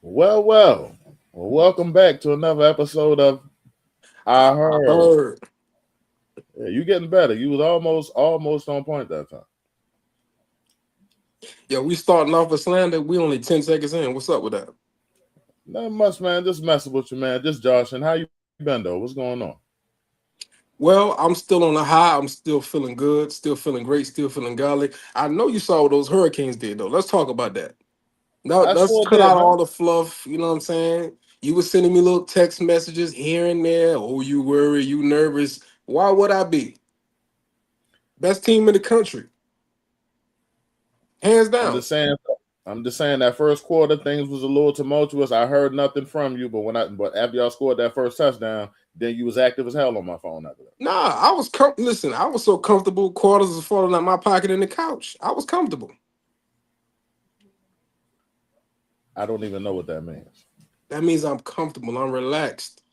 Well, welcome back to another episode of I I Heard. heard. Yeah, you getting better. You was almost on point that time. Yeah, we starting off with slander. We only 10 seconds in. What's up with that? Not much, man. Just messing with you, man. Just joshing. How you been though? What's going on? Well, I'm still on the high. I'm still feeling good, still feeling great, still feeling godly. I know you saw what those hurricanes did, though. Let's talk about that. Now, I let's sure cut did, out man. all the fluff. You know what I'm saying? You were sending me little text messages here and there. Oh, you worry, you nervous. Why would I be? Best team in the country, hands I'm down. just saying. I'm just saying that first quarter things was a little tumultuous. I heard nothing from you, but after y'all scored that first touchdown, then you was active as hell on my phone after that. Nah, listen, I was so comfortable, quarters was falling out my pocket in the couch. I was comfortable. I don't even know what that means. That means I'm comfortable. I'm relaxed.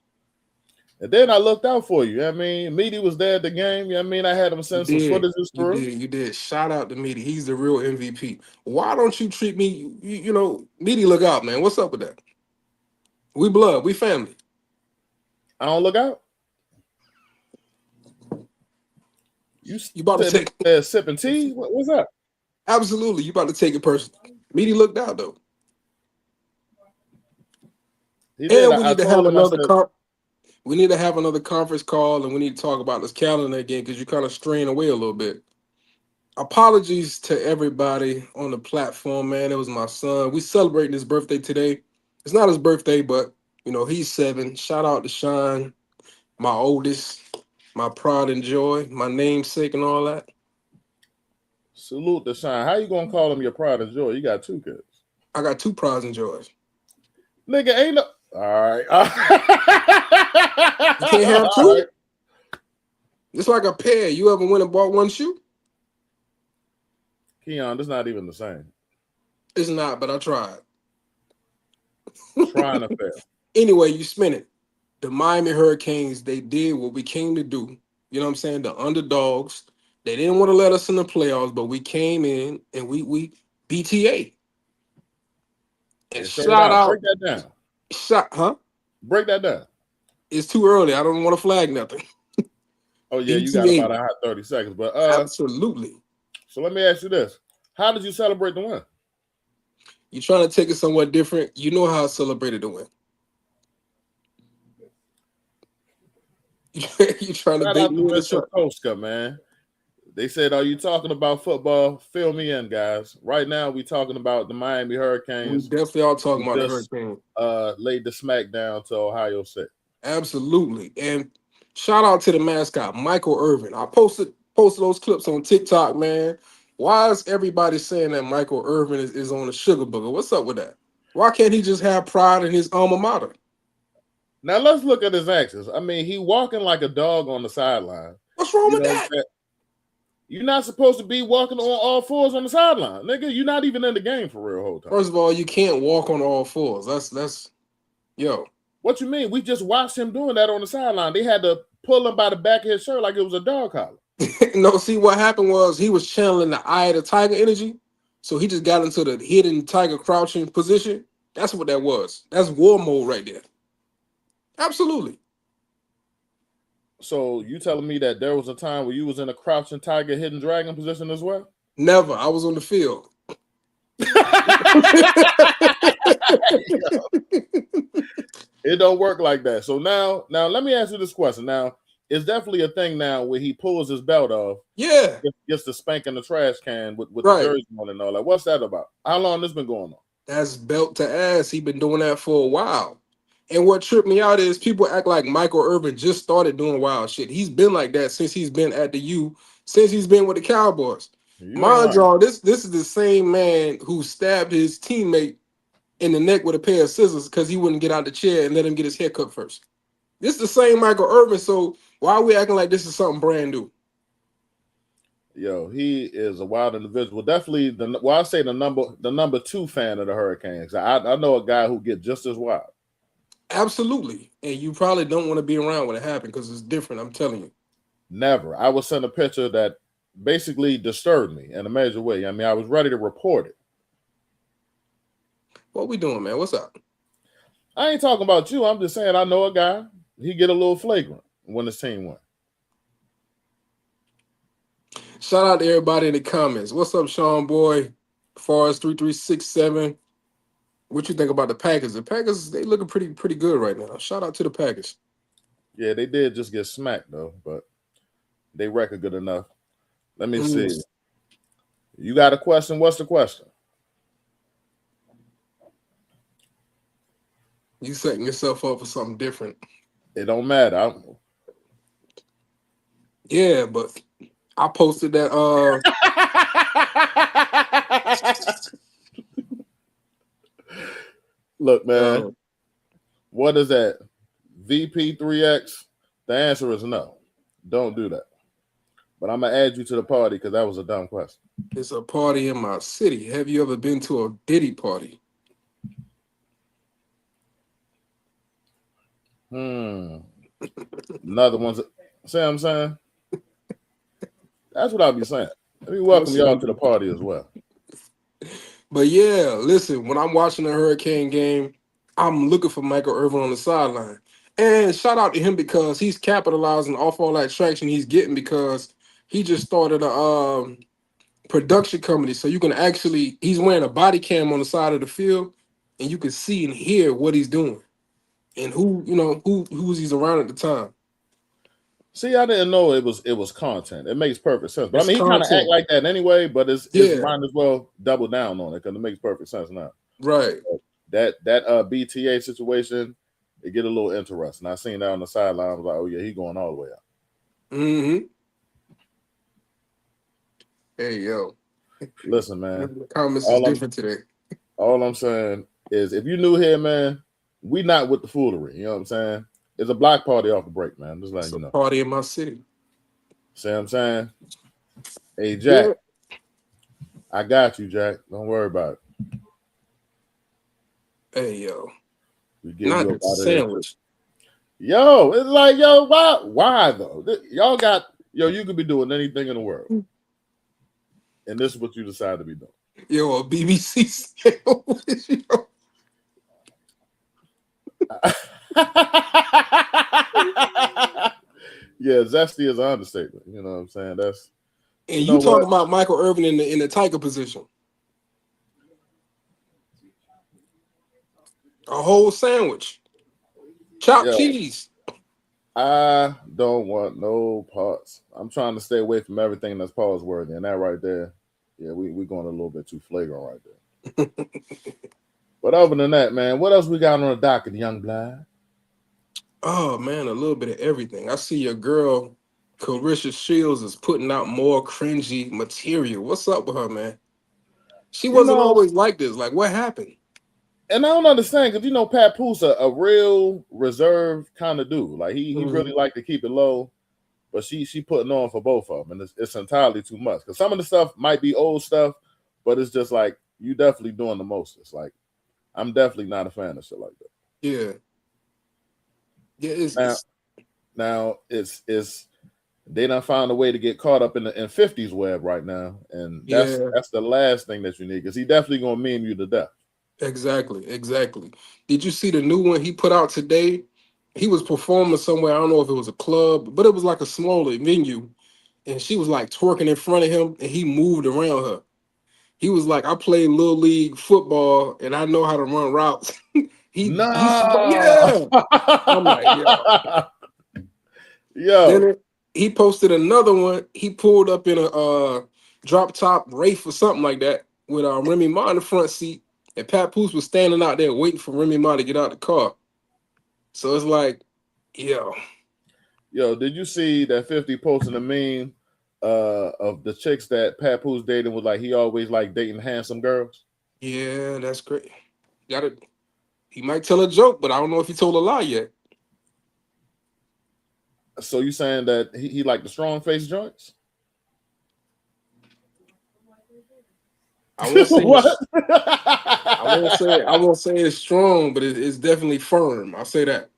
And then I looked out for you. I mean, Meaty was there at the game. I mean, I had him You send some did. footages You through. did. You did. Shout out to Meaty. He's the real MVP. Why don't you treat me? Meaty, look out, man. What's up with that? We blood. We family. I don't look out. You You about to sitting take there sipping tea? What's up? absolutely. You about to take it personal. Meaty looked out though, He did. and we I need to told have him. I another said, con- We need to have another conference call, and we need to talk about this calendar again because you're kind of straying away a little bit. Apologies to everybody on the platform, man. It was my son. We celebrating his birthday today. It's not his birthday, but he's 7. Shout out to Sean, my oldest, my pride and joy, my namesake, and all that. salute to Shine. How you gonna call him your pride and joy? You got 2 kids, I got 2 prides and joys. nigga. Ain't no. All right. You can't have All right. 2. It's like a pair. You ever went and bought one shoe? Keon, this not even the same. It's not, but I tried. Trying to fail. Anyway, you spin it. The Miami Hurricanes, they did what we came to do. You know what I'm saying? The underdogs. They didn't want to let us in the playoffs, but we came in and we BTA. And It showed shout out. out, Break that down. huh? Break that down. It's too early. I don't want to flag nothing. Oh yeah, you got BTA. about a hot 30 seconds. But Absolutely. so let me ask you this: how did you celebrate the win? You're trying to take it somewhat different. You know how I celebrated the win. You're trying to Shout bait out to me in the Mr. trap. Koska, man. They said, "Are you talking about football? Fill me in, guys. Right now, we talking about the Miami We Hurricanes definitely are who talking about the just Hurricane. laid the smackdown to Ohio State." Absolutely. And shout out to the mascot, Michael Irvin. I posted those clips on TikTok, man. Why is everybody saying that Michael Irvin is on a sugar booger? What's up with that? Why can't he just have pride in his alma mater? Now let's look at his actions. I mean, he walking like a dog on the sideline. What's wrong You with know what I'm that? saying? You're not supposed to be walking on all fours on the sideline, nigga. You're not even in the game for real whole time. First of all, you can't walk on all fours. That's yo. What you mean? We just watched him doing that on the sideline. They had to pull him by the back of his shirt like it was a dog collar. No, see what happened was he was channeling the eye of the tiger energy. So he just got into the hidden tiger crouching position. That's what that was. That's war mode right there. Absolutely. So you telling me that there was a time where you was in a crouching tiger, hidden dragon position as well? Never. I was on the field. It don't work like that. So now let me ask you this question. Now, it's definitely a thing now where he pulls his belt off, Yeah, gets the spank in the trash can with the right. jersey on and all that. What's that about? How long this been going on? That's belt to ass. He been doing that for a while. And what tripped me out is people act like Michael Irvin just started doing wild shit. He's been like that since he's been at the U, since he's been with the Cowboys. You ain't Mind lying. y'all, this is the same man who stabbed his teammate in the neck with a pair of scissors because he wouldn't get out the chair and let him get his hair cut first. This is the same Michael Irvin. So why are we acting like this is something brand new? Yo, he is a wild individual. Definitely I say the number 2 fan of the Hurricanes. I know a guy who get just as wild. Absolutely. And you probably don't want to be around when it happened because it's different. I'm telling you. Never. I was sent a picture that basically disturbed me in a major way. I mean, I was ready to report it. What we doing, man? What's up? I ain't talking about you. I'm just saying I know a guy. He get a little flagrant when his team win. Shout out to everybody in the comments. What's up, Sean Boy? Forrest 3367. What you think about the Packers? The Packers, they looking pretty good right now. Shout out to the Packers. Yeah, they did just get smacked though, but they record good enough. Let me see. Mm. You got a question? What's the question? You setting yourself up for something different. It don't matter. Yeah, but I posted that Look, man, uh what is that? VP3X? The answer is no. Don't do that. But I'm gonna add you to the party because that was a dumb question. it's a party in my city. Have you ever been to a Diddy party? Another one's see what I'm saying? That's what I'll be saying. Let me welcome y'all to the party as well. But yeah, listen, when I'm watching the Hurricane game, I'm looking for Michael Irvin on the sideline. And shout out to him because he's capitalizing off all that traction he's getting because he just started a production company. So you can actually, he's wearing a body cam on the side of the field and you can see and hear what he's doing and who's he's around at the time. See, I didn't know it was content. It makes perfect sense. But It's I mean, he kind of act content. like that anyway. But it's Yeah, might as well double down on it because it makes perfect sense now. right. That BTA situation, it get a little interesting. I seen that on the sideline. I was like, oh yeah, he going all the way out. Mm-hmm. Hey, yo. Listen, man. The comments is All I'm different today. all I'm saying is, if you new here, man, we not with the foolery. You know what I'm saying? It's a block party off the break, man. Just letting It's you a know. party in my city. See what I'm saying? Hey, Yeah. Jack, I got you, Jack. Don't worry about it. Hey, yo. We getting Not you the up out of here too. sandwich. Yo, it's like, yo, why though? Y'all got, yo, you could be doing anything in the world. And this is what you decide to be doing. Yo, a BBC sandwich. Yo. Yeah, zesty is an understatement. You know what I'm saying? That's, And you you know what? talking about Michael Irvin in the tiger position. A whole sandwich. Chopped Yo, cheese. I don't want no parts. I'm trying to stay away from everything that's pause worthy. And that right there, yeah, we going a little bit too flagrant right there. But other than that, man, what else we got on the docket, young blood? Oh man, a little bit of everything. I see your girl, Clarissa Shields, is putting out more cringy material. What's up with her, man? She You wasn't know, always like this. Like, what happened? and I don't understand because Pat Poo's a real reserved kind of dude. Like he really Mhm. like to keep it low, but she putting on for both of them, and it's entirely too much. Because some of the stuff might be old stuff, but it's just like you definitely doing the most. It's like I'm definitely not a fan of shit like that. Yeah, yeah. Now, It's now it's they done found a way to get caught up in the 50s web right now, and that's yeah. the last thing that you need because he definitely gonna meme you to death. Exactly. Did you see the new one he put out today? He was performing somewhere. I don't know if it was a club, but it was like a smaller venue. And she was like twerking in front of him and he moved around her. He was like, I played little league football and I know how to run routes. No, Yeah. I'm like, yo. yo, Then he posted another one. He pulled up in a drop top Wraith or something like that with Remy Ma in the front seat, and Pat Poose was standing out there waiting for Remy Ma to get out the car. So it's like, yo, yo, did you see that 50 posting a meme of the chicks that Pat Pooh's dating was like he always like dating handsome girls? yeah, that's great. Got it. He might tell a joke, but I don't know if he told a lie yet. So you saying that he like the strong face joints? I won't say What? it's, I won't say it's strong, but it's definitely firm. I'll say that.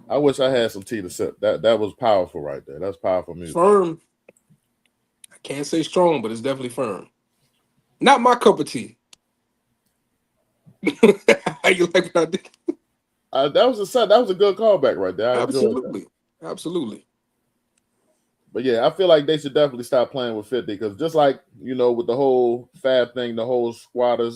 I wish I had some tea to sip. That was powerful right there. That's powerful music. Firm. I can't say strong, but it's definitely firm. Not my cup of tea. How you like what I did? That was a good callback right there. I enjoyed that. Absolutely. Absolutely. But yeah, I feel like they should definitely stop playing with 50 because just like with the whole Fab thing, the whole squatter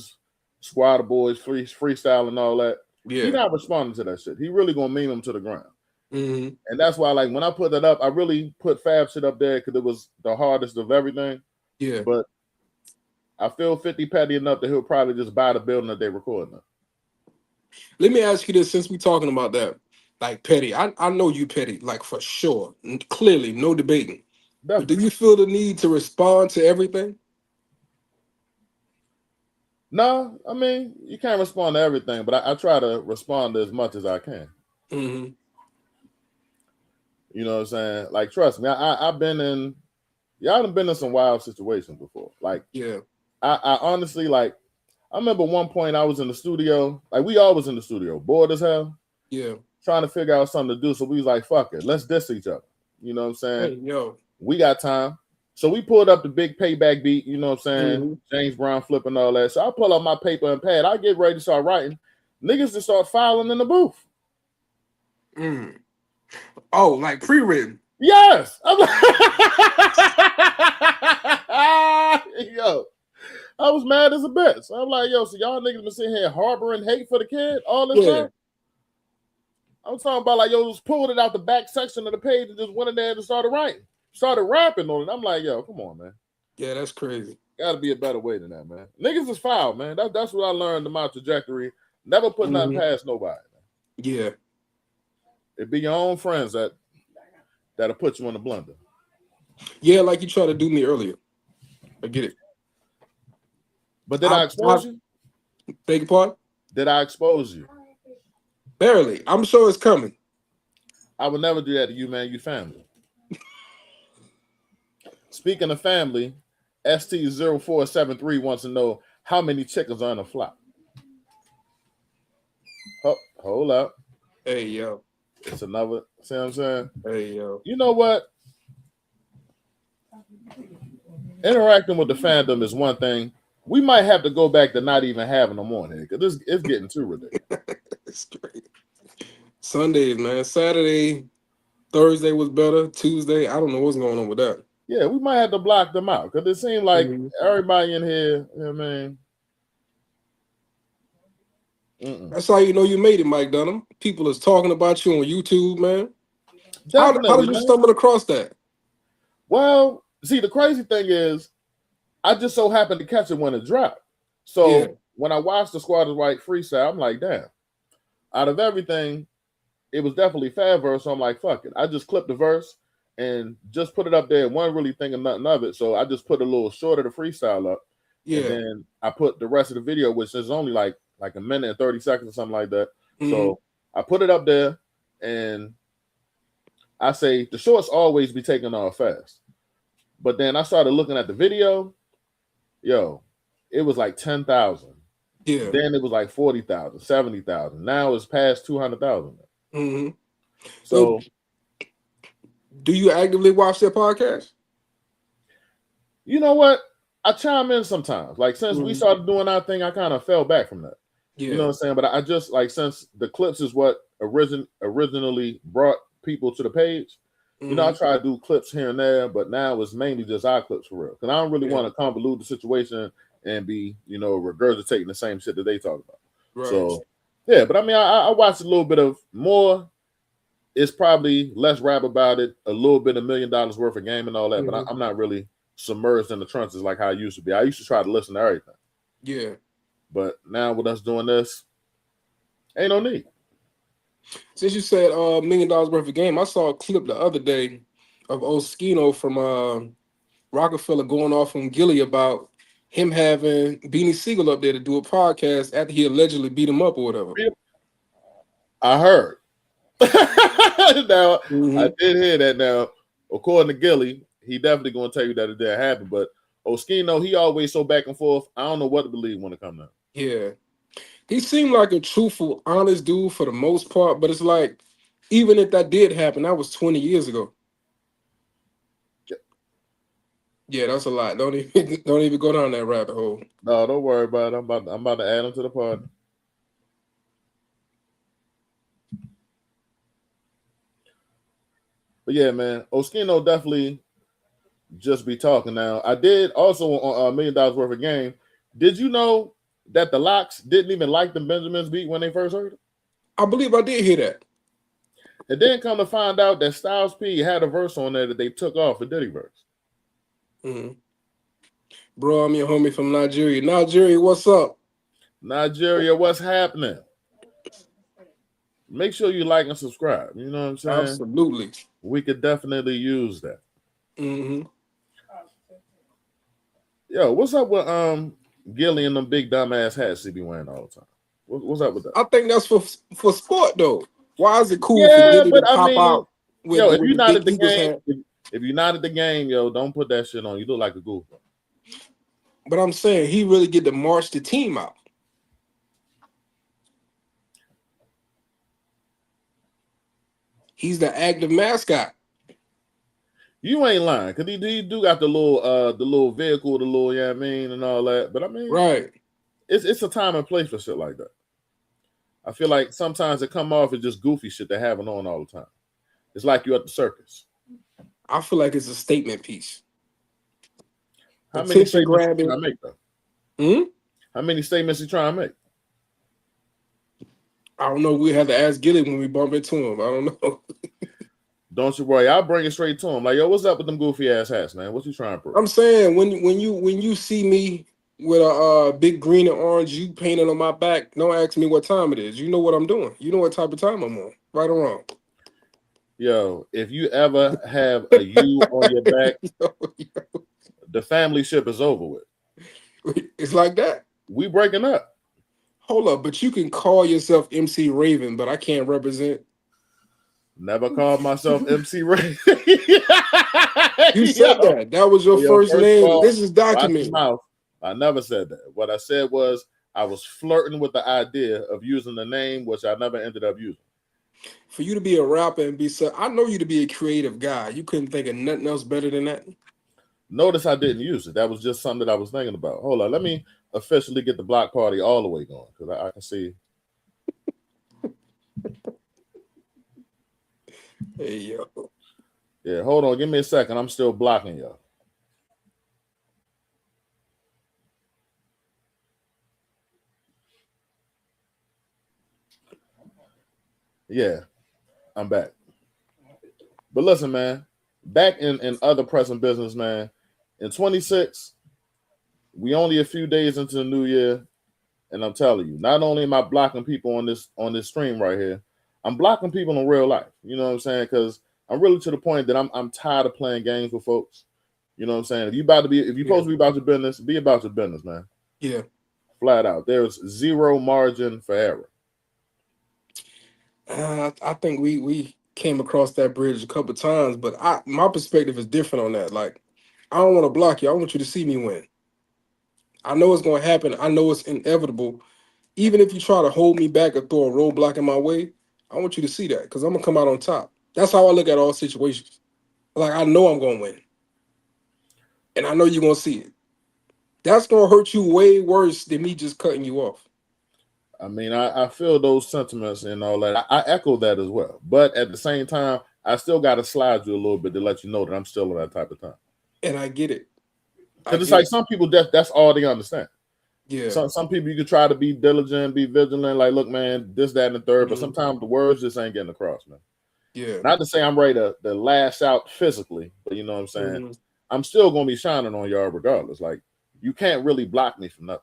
boys, freestyle and all that, he Yeah. not responding to that shit. He really gonna meme him to the ground, Mm-hmm. and that's why like when I put that up, I really put Fab shit up there because it was the hardest of everything. Yeah. But I feel 50 petty enough that he'll probably just buy the building that they recording in. Let me ask you this, since we talking about that. Like petty. I know you petty, like for sure. Clearly, no debating. But do Definitely. you feel the need to respond to everything? No, I mean you can't respond to everything, but I try to respond to as much as I can. Mm-hmm. You know what I'm saying? Like, trust me, I've been in y'all done been in some wild situations before. Like, Yeah. I honestly like. I remember one point I was in the studio. Like, we all was in the studio, bored as hell, Yeah. trying to figure out something to do. So we was like, "Fuck it, let's diss each other." You know what I'm saying? Hey, yo. We got time, so we pulled up the big payback beat. You know what I'm saying? Mm-hmm. James Brown flipping all that. So I pull up my paper and pad. I get ready to start writing. Niggas just start filing in the booth. Mm. Oh, like pre-written. Yes, I'm like, yo. I was mad as a bitch. So I'm like, yo, so y'all niggas been sitting here harboring hate for the kid all this Yeah. time? I'm talking about like, yo, just pulled it out the back section of the page and just went in there and started writing. Started rapping on it. I'm like, yo, come on, man. Yeah, that's crazy. Gotta be a better way than that, man. Niggas is foul, man. That's what I learned in my trajectory. Never put nothing Mm-hmm. past nobody. Yeah. It be your own friends that'll put you in the blender. Yeah, like you tried to do me earlier. I get it. But did I, I I expose you? beg your pardon? Did I expose you? Barely. I'm sure it's coming. I would never do that to you, man. You family. Speaking of family, ST0473 wants to know how many chickens are in a flock. Oh, hold up. Hey, yo. It's another, see what I'm saying? Hey, yo. You know what? Interacting with the fandom is one thing. We might have to go back to not even having them on here because it's getting too ridiculous. It's great. Sundays, man. Saturday, Thursday was better. Tuesday, I don't know what's going on with that. Yeah, we might have to block them out because it seemed like Mhm. everybody in here, you know what I mean? Mm-mm. That's how you know you made it, Mike Dunham. People is talking about you on YouTube, man. How Definitely, did you man. stumble across that? Well, see, the crazy thing is, I just so happened to catch it when it dropped. Yeah, So when I watched the Squad is White freestyle, I'm like, damn. Out of everything, it was definitely Fab verse. So I'm like, fuck it. I just clipped the verse and just put it up there. Wasn't really thinking nothing of it. So I just put a little short of the freestyle up. And yeah. then I put the rest of the video, which is only like a minute and 30 seconds or something like that. Hmm. So I put it up there and I say the shorts always be taken off fast. But then I started looking at the video. Yo, it was like 10,000. Yeah. Then it was like 40,000, 70,000. Now it's past 200,000. Hmm. So, So, do you actively watch their podcast? you know what? I chime in sometimes. Like, since we Mhm. started doing our thing, I kind of fell back from that. You know Yeah. what I'm saying? But I just, like, since the clips is what originally brought people to the page, I Hmm. try to do clips here and there, but now it's mainly just our clips for real. Because I don't really Yeah. want to convolute the situation and be, regurgitating the same shit that they talk about. Right. So, yeah, but I mean, I watched a little bit of more. It's probably less rap about it, a little bit $1 million worth of game and all that, but Hmm. I'm not really submerged in the trenches like how I used to be. I used to try to listen to everything, Yeah. but now with us doing this, ain't no need. Since you said $1 million worth of game, I saw a clip the other day of Oskino from Rockefeller going off on Gilly about him having Beanie Siegel up there to do a podcast after he allegedly beat him up or whatever. I heard. Now, I Hmm. did hear that. Now, according to Gilly, he definitely going to tell you that it didn't happen, but Oskino, he always so back and forth. I don't know what to believe when it comes out. Yeah. He seemed like a truthful, honest dude for the most part, but it's like, even if that did happen, that was 20 years ago. Yeah, that's a lot. Don't even don't even go down that rabbit hole. No, don't worry about it. I'm about to add him to the party. But yeah, man, Oskino definitely just be talking now. I did also on $1 million worth of game. Did you know that the Locks didn't even like the Benjamins beat when they first heard it? I believe I did hear that. And then come to find out that Styles P had a verse on there that they took off the Diddy verse. Mm-hmm. Bro, I'm your homie from Nigeria. Nigeria, what's up? Nigeria, what's happening? Make sure you like and subscribe. You know what I'm saying? Absolutely. We could definitely use that. Mm-hmm. Yo, what's up with Gilly and them big dumbass hats he be wearing all the time? What's up with that? I think that's for sport though. Why is it cool for Yeah, Giddy to but I pop mean, out with yo, the, if with you're the not big at the Eagles game, hat? if you're not at the game, yo, don't put that shit on. You look like a goof. But I'm saying he really get to march the team out. He's the active mascot. You ain't lying, cause he do got the little vehicle, the little, yeah, I mean, and all that. But I mean, Right. it's a time and place for shit like that. I feel like sometimes it come off as just goofy shit they having on all the time. It's like you at the circus. I feel like it's a statement piece. How many Attention statements you grabbing. trying to make though? Hmm? How many statements you trying to make? I don't know. We have to ask Gilly when we bump into him. I don't know. Don't you worry, I'll bring it straight to him. Like, yo, what's up with them goofy ass hats, man? What you trying to prove? I'm saying when you see me with a big green and orange you painted on my back, don't ask me what time it is. You know what I'm doing. You know what type of time I'm on. Right or wrong. Yo, if you ever have a U on your back, the family ship is over with. It's like that. We breaking up. Hold up, but you can call yourself MC Raven, but I can't represent. Never called myself MC Ray. You said Yo, that. That was your yo, first first of name. all, This is watch your documented. mouth. I never said that. What I said was I was flirting with the idea of using the name, which I never ended up using. For you to be a rapper and be so, I know you to be a creative guy. You couldn't think of nothing else better than that. Notice I didn't use it. That was just something that I was thinking about. Hold on, let me officially get the block party all the way going because I can see. Hey yo. Yeah, hold on. Give me a second. I'm still blocking y'all. Yeah, I'm back. But listen, man, back in other pressing business, man. In 26, we only a few days into the new year, and I'm telling you, not only am I blocking people on this stream right here, I'm blocking people in real life. You know what I'm saying? Because I'm really to the point that I'm tired of playing games with folks. You know what I'm saying? If you're supposed to be about your business, be about your business, man. Yeah. Flat out. There's zero margin for error. I think we came across that bridge a couple times, but my perspective is different on that. Like, I don't want to block you. I want you to see me win. I know it's going to happen. I know it's inevitable. Even if you try to hold me back or throw a roadblock in my way, I want you to see that because I'm gonna come out on top. That's how I look at all situations. Like, I know I'm gonna win, and I know you're gonna see it. That's gonna hurt you way worse than me just cutting you off. I mean, I feel those sentiments and all that. I echo that as well. But at the same time, I still got to slide you a little bit to let you know that I'm still on that type of time. And I get it. Because it's like some people, that's all they understand. Yeah. Some people, you can try to be diligent, be vigilant, like, look, man, this, that, and the 3rd. But sometimes the words just ain't getting across, man. Yeah. Not to say I'm ready to lash out physically, but you know what I'm saying? I'm still going to be shining on y'all regardless. Like, you can't really block me from nothing.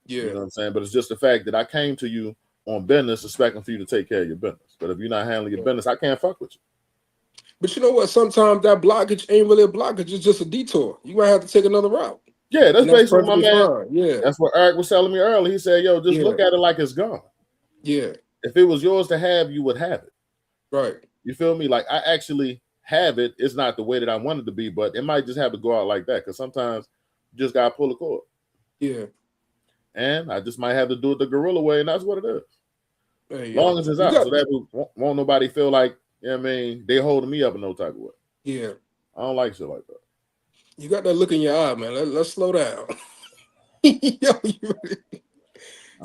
Yeah. You know what I'm saying? But it's just the fact that I came to you on business expecting for you to take care of your business. But if you're not handling your business, I can't fuck with you. But you know what? Sometimes that blockage ain't really a blockage. It's just a detour. You might have to take another route. Yeah, that's basically my man. Fine. Yeah. That's what Eric was telling me earlier. He said, yo, just look at it like it's gone. Yeah. If it was yours to have, you would have it. Right. You feel me? Like, I actually have it. It's not the way that I wanted to be, but it might just have to go out like that because sometimes you just got to pull a cord. Yeah. And I just might have to do it the gorilla way, and that's what it is. Hey, long as it's out. So that won't nobody feel like, you know what I mean, they holding me up in no type of way. Yeah. I don't like shit like that. You got that look in your eye, man. Let's slow down. Yo,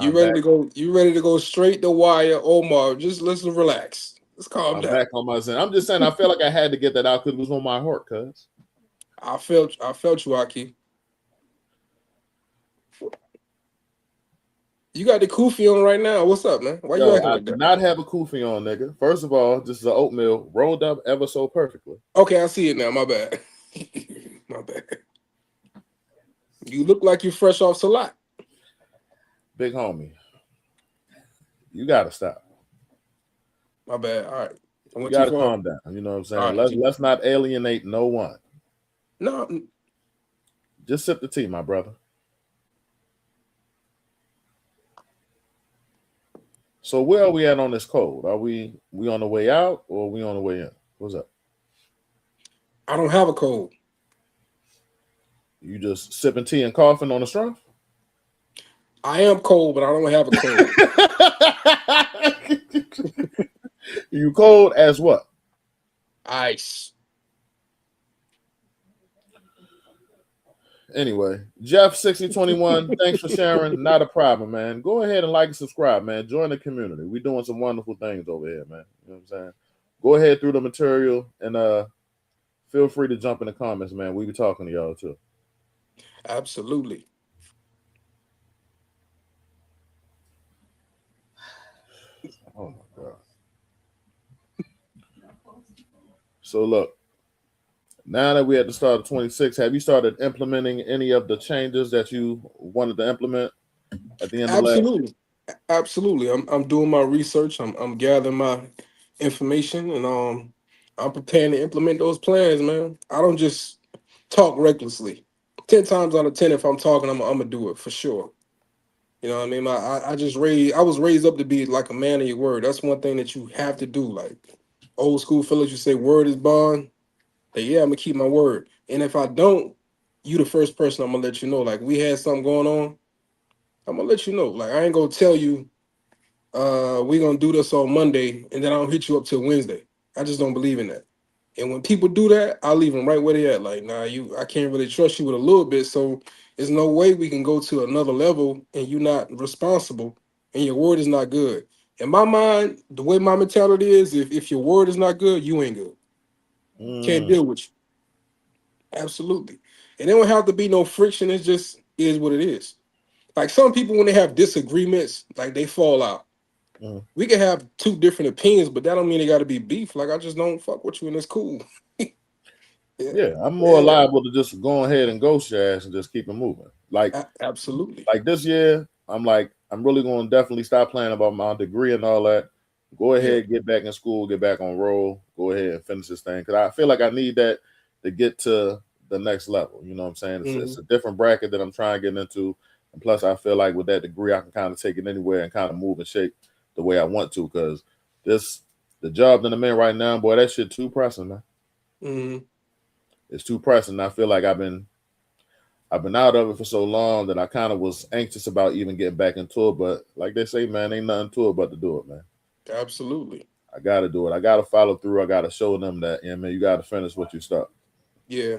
you ready to go? You ready to go straight to wire, Omar? Just let's relax. Let's calm I'm down. back on my zen. I'm just saying, I feel like I had to get that out because it was on my heart, cuz. I felt you, Aki. You got the kufi on right now. What's up, man? Why you Yo, acting I like do that? not have a kufi on, nigga. First of all, this is an oatmeal rolled up ever so perfectly. Okay, I see it now. My bad. My bad. You look like you're fresh off Salat. Big homie, you gotta stop. My bad. All right. I You went too gotta far. calm down. You know what I'm All saying? right. Let's not alienate no one. No, Just sip the tea, my brother. So where are we at on this cold? Are we on the way out or are we on the way in? What's up? I don't have a cold. You just sipping tea and coughing on the straw? I am cold, but I don't have a cold. You cold as what? Ice. Anyway, Jeff 6021, thanks for sharing. Not a problem, man. Go ahead and like and subscribe, man. Join the community. We're doing some wonderful things over here, man. You know what I'm saying? Go ahead through the material and feel free to jump in the comments, man. We be talking to y'all too. Absolutely. Oh my god. So look, now that we're at the start of 26, have you started implementing any of the changes that you wanted to implement at the end of last year? Absolutely. Absolutely. I'm doing my research. I'm gathering my information, and I'm preparing to implement those plans, man. I don't just talk recklessly. 10 times out of 10, if I'm talking, I'm gonna do it for sure. You know what I mean? I was raised up to be like a man of your word. That's one thing that you have to do. Like old school fellas, you say word is bond. Like, yeah, I'm gonna keep my word. And if I don't, you the first person I'm gonna let you know. Like we had something going on, I'm gonna let you know. Like I ain't gonna tell you we gonna do this on Monday and then I don't hit you up till Wednesday. I just don't believe in that. And when people do that, I leave them right where they at. Like, nah, I can't really trust you with a little bit. So there's no way we can go to another level and you're not responsible and your word is not good. In my mind, the way my mentality is, if your word is not good, you ain't good. Can't Mm, deal with you. Absolutely. And there don't have to be no friction. It's just is what it is. Like some people, when they have disagreements, like they fall out. mm. We can have two different opinions, but that don't mean they got to be beef. Like I just don't fuck with you, and it's cool. Yeah, Yeah, I'm more yeah, liable to just go ahead and ghost your ass and just keep it moving. absolutely. Like this year, I'm really going to definitely stop playing about my degree and all that. Go Yeah. ahead, get back in school, get back on roll. Go ahead and finish this thing because I feel like I need that to get to the next level. You know what I'm saying? It's Hmm. a different bracket that I'm trying to get into, and plus I feel like with that degree, I can kind of take it anywhere and kind of move and shape the way I want to. Because this the job that I'm in right now, boy, that shit too pressing, man. Hmm. It's too pressing. I feel like I've been out of it for so long that I kind of was anxious about even getting back into it. But like they say, man, ain't nothing to it but to do it, man. Absolutely. I got to do it. I got to follow through. I got to show them that, yeah, man, you got to finish what you start. Yeah.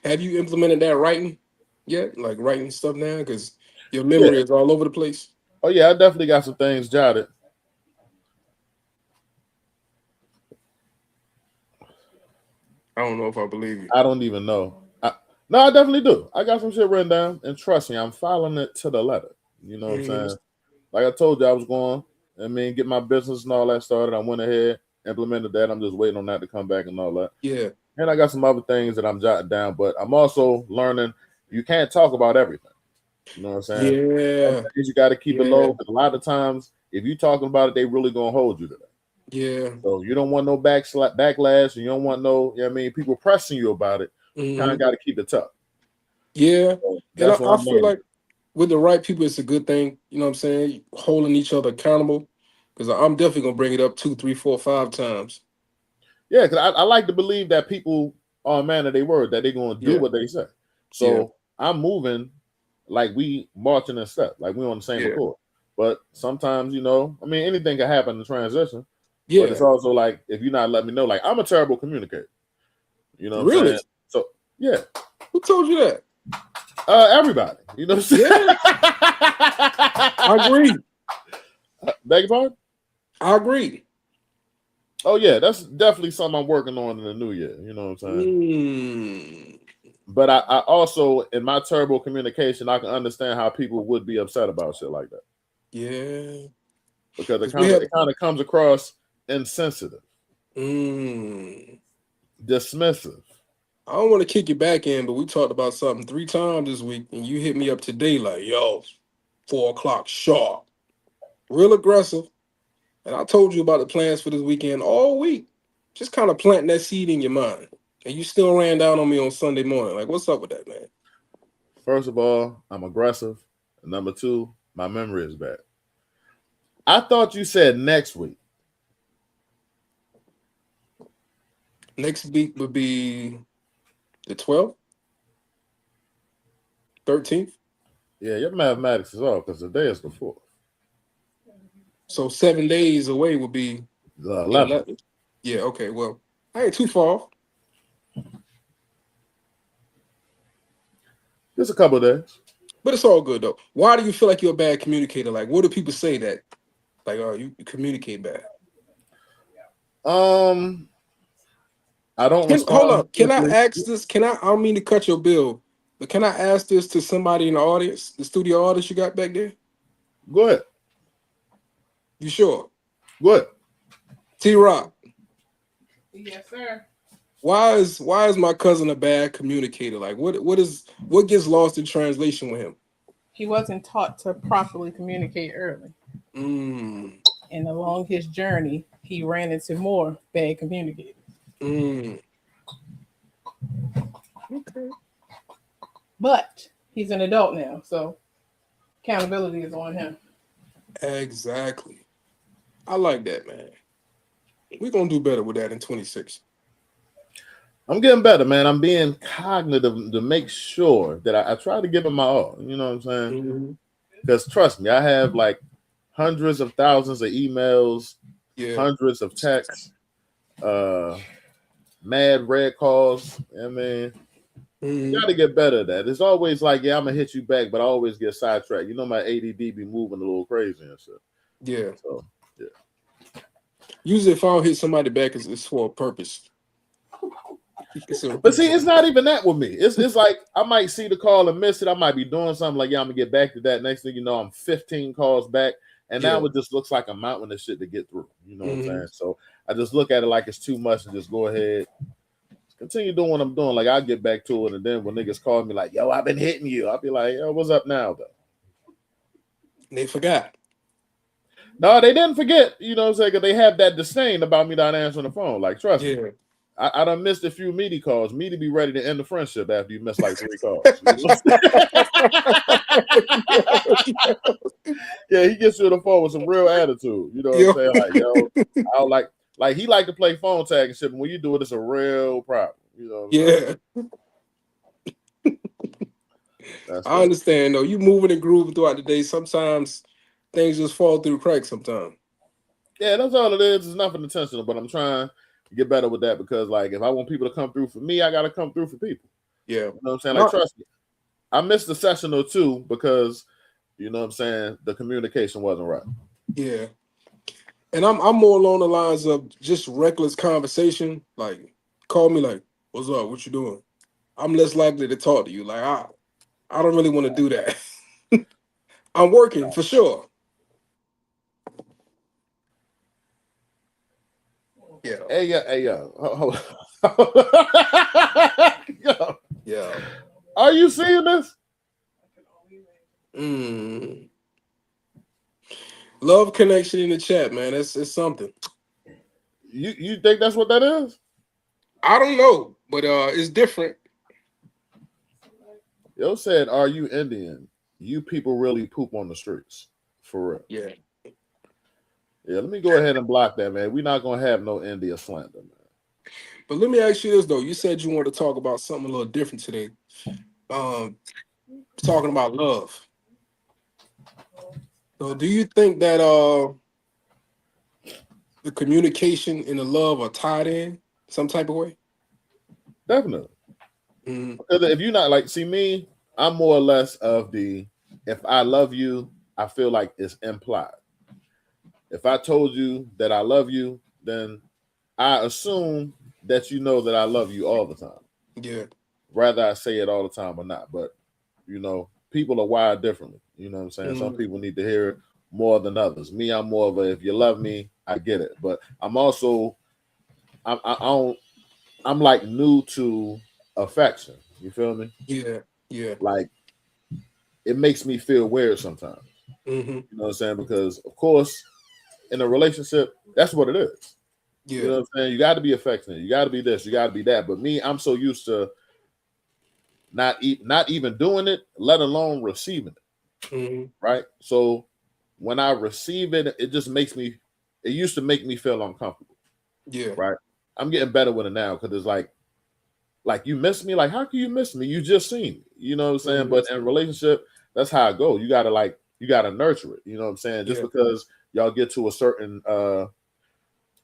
Have you implemented that writing yet? Like writing stuff now, because your Yeah. memory is all over the place. Oh, yeah, I definitely got some things jotted. I don't know if I believe you. I don't even know. No, I definitely do. I got some shit written down. And trust me, I'm following it to the letter. You know what I'm Hmm. saying? Like I told you, I was going, get my business and all that started. I went ahead, implemented that. I'm just waiting on that to come back and all that. Yeah. And I got some other things that I'm jotting down, but I'm also learning you can't talk about everything. You know what I'm saying? Some Yeah. things you got to keep it Yeah. low because a lot of times, if you talking about it, they really gonna hold you to that. Yeah. So you don't want no backlash, and you don't want no, people pressing you about it. You kind of Hmm. got to keep it tough. Yeah. So And that's what I I'm feel learning. like with the right people, it's a good thing. You know what I'm saying? Holding each other accountable. Because I'm definitely gonna bring it up two, three, four, 5 times. Yeah, because I like to believe that people are a man of their word, that they're gonna do Yeah. what they say. Yeah. So I'm moving like we marching in step, like we on the same Yeah. accord. But sometimes, anything can happen in transition. But it's Yeah. also like if you're not letting me know, like I'm a terrible communicator. You know what I'm saying? Really? So yeah, Who told you that? everybody. You know what I'm saying? Yeah. I agree. Beg your pardon? I agree. Oh yeah, that's definitely something I'm working on in the new year. You know what I'm saying? Mm. But I also, in my terrible communication, I can understand how people would be upset about shit like that Yeah. because Because we had. it kind of comes across insensitive, Mm. dismissive. I don't want to kick you back in, but we talked about something 3 times this week, and you hit me up today like, yo, 4 o'clock sharp. Real aggressive. And I told you about the plans for this weekend all week. Just kind of planting that seed in your mind. And you still ran down on me on Sunday morning. Like, what's up with that, man? First of all, I'm aggressive. And number two, my memory is bad. I thought you said next week. Next week would be the 12th, 13th. Yeah, your mathematics is off because today is the 4th. So 7 days away would be The the 11th. 11th. Yeah, okay. Well, I ain't too far off. Just a couple of days. But it's all good, though. Why do you feel like you're a bad communicator? Like, what do people say that, like, oh, you communicate bad? Um, I don't Hold respond up. Can I quickly. ask this? I don't mean to cut your bill, but can I ask this to somebody in the audience, the studio audience you got back there? Go ahead. You sure? Go ahead. T-Rock, Yes, sir. why is my cousin a bad communicator? Like, what gets lost in translation with him? He wasn't taught to properly communicate early. Mm, And along his journey, he ran into more bad communicators. mm. Okay. But he's an adult now, so accountability is on him. Exactly. I like that, man. We're gonna do better with that in 26. I'm getting better, man. I'm being cognitive to make sure that I try to give him my all. You know what I'm saying? Mm-hmm. Because trust me, I have like hundreds of thousands of emails, Yeah. hundreds of texts, mad red calls. I mean, you Mm-hmm. got to get better at that. It's always like, yeah, I'm gonna hit you back, but I always get sidetracked. You know, my ADD be moving a little crazy and stuff. Yeah. So Usually, if I don't hit somebody back, it's for a purpose. but see, it's not even that with me. It's like I might see the call and miss it. I might be doing something like, yeah, I'm gonna get back to that. Next thing you know, I'm 15 calls back, and Yeah. now it just looks like a mountain of shit to get through. You know what I'm Mhm. saying? So I just look at it like it's too much and just go ahead, continue doing what I'm doing. Like I'll get back to it, and then when niggas call me like, yo, I've been hitting you, I'll be like, yo, what's up now though? They forgot. No, they didn't forget. You know what I'm saying? Because they have that disdain about me not answering the phone. Like, trust me. Yeah. I done missed a few meaty calls. Me to be ready to end the friendship after you miss like 3 calls. You know yeah, he gets you on the phone with some real attitude. You know what I'm saying? Like, yo, I don't like he like to play phone tag and shit, but when you do it, it's a real problem. You know what I'm saying? That's I that. understand though. You moving and grooving throughout the day. Sometimes things just fall through the cracks sometimes. Yeah, that's all it is. It's nothing intentional, but I'm trying to get better with that because, like, if I want people to come through for me, I got to come through for people. Yeah. You know what I'm saying? Like, No, trust me. I missed a session or two because, you know what I'm saying, the communication wasn't right. yeah. And I'm more along the lines of just reckless conversation. Like, call me like, what's up? What you doing? I'm less likely to talk to you. Like, I don't really want to do that. I'm working for sure. Yeah. Hey, yeah, hey, yo. Yo. Yeah. Are you seeing this? Mm. Love connection in the chat, man. It's something. You think that's what that is? I don't know, but it's different. Yo said, "Are you Indian? You people really poop on the streets for real." Yeah. Yeah, let me go ahead and block that, man. We're not gonna have no India slander, man. But let me ask you this though. You said you wanted to talk about something a little different today. Talking about love. So do you think that the communication and the love are tied in some type of way? Definitely. Mm-hmm. Because if you're not like, see me, I'm more or less of the if I love you, I feel like it's implied. If I told you that I love you, then I assume that you know that I love you all the time. Yeah. Whether I say it all the time or not. But people are wired differently. You know what I'm saying? Some Mm-hmm. people need to hear it more than others. Me, I'm more of a if you love me, I get it. But I'm also I don't I'm like new to affection. You feel me? Yeah. Yeah. Like it makes me feel weird sometimes. Mm-hmm. You know what I'm saying? Because of course, in a relationship, that's what it is. You Yeah. know what I'm saying? You got to be affectionate. You got to be this. You got to be that. But me, I'm so used to not even doing it, let alone receiving it. Mm-hmm. Right. So when I receive it, it just makes me. It used to make me feel uncomfortable. Yeah. Right. I'm getting better with it now because it's like you miss me. Like how can you miss me? You just seen me. You know what I'm saying? Mm-hmm. But in a relationship, that's how it go. You gotta nurture it. You know what I'm saying? Just Yeah. because y'all get to a certain